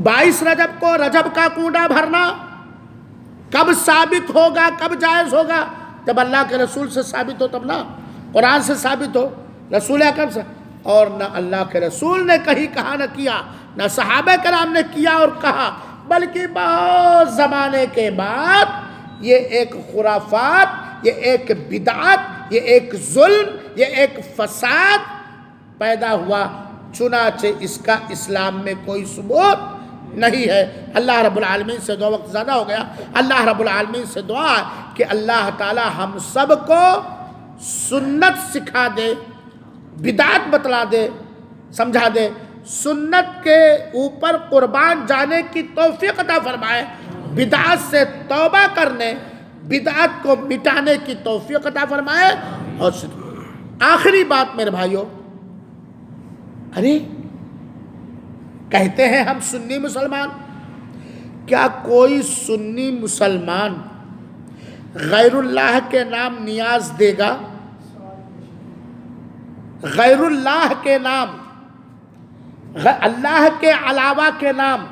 22 رجب کو رجب کا کنڈا بھرنا کب ثابت ہوگا، کب جائز ہوگا؟ جب اللہ کے رسول سے ثابت ہو تب نا، قرآن سے ثابت ہو، رسول اکرم سے. اور نہ اللہ کے رسول نے کہیں کہا نہ کیا، نہ صحابہ کرام نے کیا اور کہا، بلکہ بہت زمانے کے بعد یہ ایک خرافات، یہ ایک بدعت، یہ ایک ظلم، یہ ایک فساد پیدا ہوا، چنانچہ اس کا اسلام میں کوئی ثبوت نہیں ہے۔ اللہ رب العالمین سے دعا، وقت زیادہ ہو گیا، اللہ رب العالمین سے دعا ہے کہ اللہ تعالی ہم سب کو سنت سکھا دے، بدعت بتلا دے، سمجھا دے، سنت کے اوپر قربان جانے کی توفیق عطا فرمائے، بدعت سے توبہ کرنے، بدعت کو مٹانے کی توفیق عطا فرمائے۔ اور آخری بات میرے بھائیوں، ارے کہتے ہیں ہم سنی مسلمان، کیا کوئی سنی مسلمان غیر اللہ کے نام نیاز دے گا؟ غیر اللہ کے نام، اللہ کے علاوہ کے نام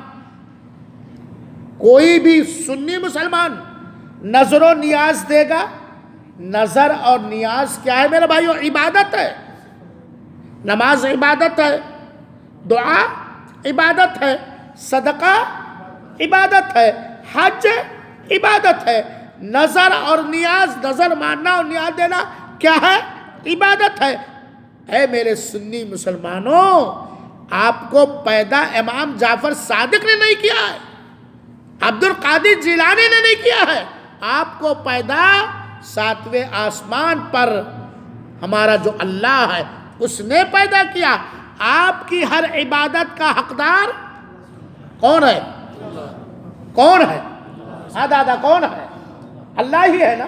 کوئی بھی سنی مسلمان نظر و نیاز دے گا؟ نظر اور نیاز کیا ہے میرے بھائیو؟ عبادت ہے۔ نماز عبادت ہے، دعا عبادت ہے، صدقہ عبادت ہے، حج عبادت ہے۔ نظر اور نیاز، نظر ماننا اور نیاز دینا کیا ہے؟ عبادت ہے۔ اے میرے سنی مسلمانوں، آپ کو پیدا امام جعفر صادق نے نہیں کیا ہے، عبد القادر جیلانی نے نہیں کیا ہے، آپ کو پیدا ساتویں آسمان پر ہمارا جو اللہ ہے اس نے پیدا کیا۔ آپ کی ہر عبادت کا حقدار کون ہے؟ کون ہے؟ ہاں دادا، کون ہے؟ اللہ ہی ہے نا۔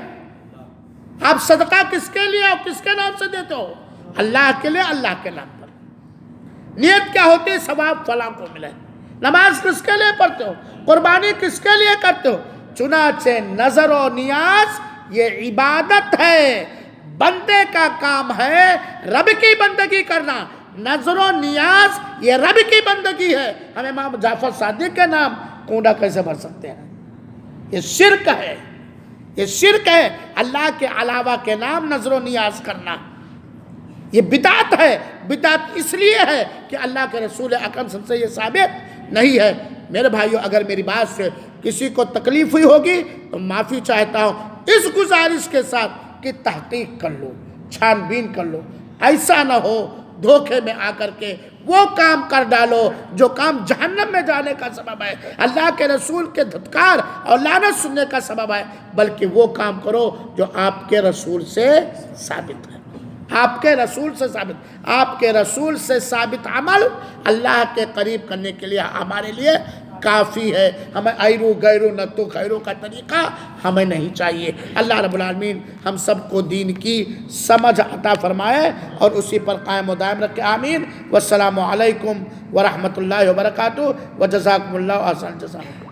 آپ صدقہ کس کے لیے اور کس کے نام سے دیتے ہو؟ اللہ کے لیے، اللہ کے نام پر۔ نیت کیا ہوتی ہے؟ ثواب فلاں کو ملے۔ نماز کس کے لیے پڑھتے ہو؟ قربانی کس کے لیے کرتے ہو؟ چنانچہ نظر و نیاز یہ عبادت ہے، بندے کا کام ہے رب کی بندگی کرنا۔ نظر و نیاز یہ رب کی بندگی ہے۔ ہم امام جعفر صادق کے نام کونڈا کیسے بھر سکتے ہیں؟ یہ شرک ہے، یہ شرک ہے۔ اللہ کے علاوہ کے نام نظر و نیاز کرنا یہ بدعت ہے۔ بدعت اس لیے ہے کہ اللہ کے رسول اکرم صلی اللہ علیہ وسلم سے یہ ثابت نہیں ہے۔ میرے بھائیو، اگر میری بات سے کسی کو تکلیف ہوئی ہوگی تو معافی چاہتا ہوں، اس گزارش کے ساتھ کہ تحقیق کر لو، چھان بین کر لو، ایسا نہ ہو دھوکے میں آ کر کے وہ کام کر ڈالو جو کام جہنم میں جانے کا سبب ہے، اللہ کے رسول کے دھتکار اور لعنت سننے کا سبب ہے، بلکہ وہ کام کرو جو آپ کے رسول سے ثابت ہے۔ آپ کے رسول سے ثابت، آپ کے رسول سے ثابت عمل اللہ کے قریب کرنے کے لیے ہمارے لیے کافی ہے۔ ہمیں ایرو غیرو نتو خیرو کا طریقہ ہمیں نہیں چاہیے۔ اللہ رب العالمین ہم سب کو دین کی سمجھ عطا فرمائے اور اسی پر قائم و دائم رکھے، آمین۔ والسلام علیکم ورحمۃ اللہ وبرکاتہ، وجزاکم اللہ احسن الجزاء۔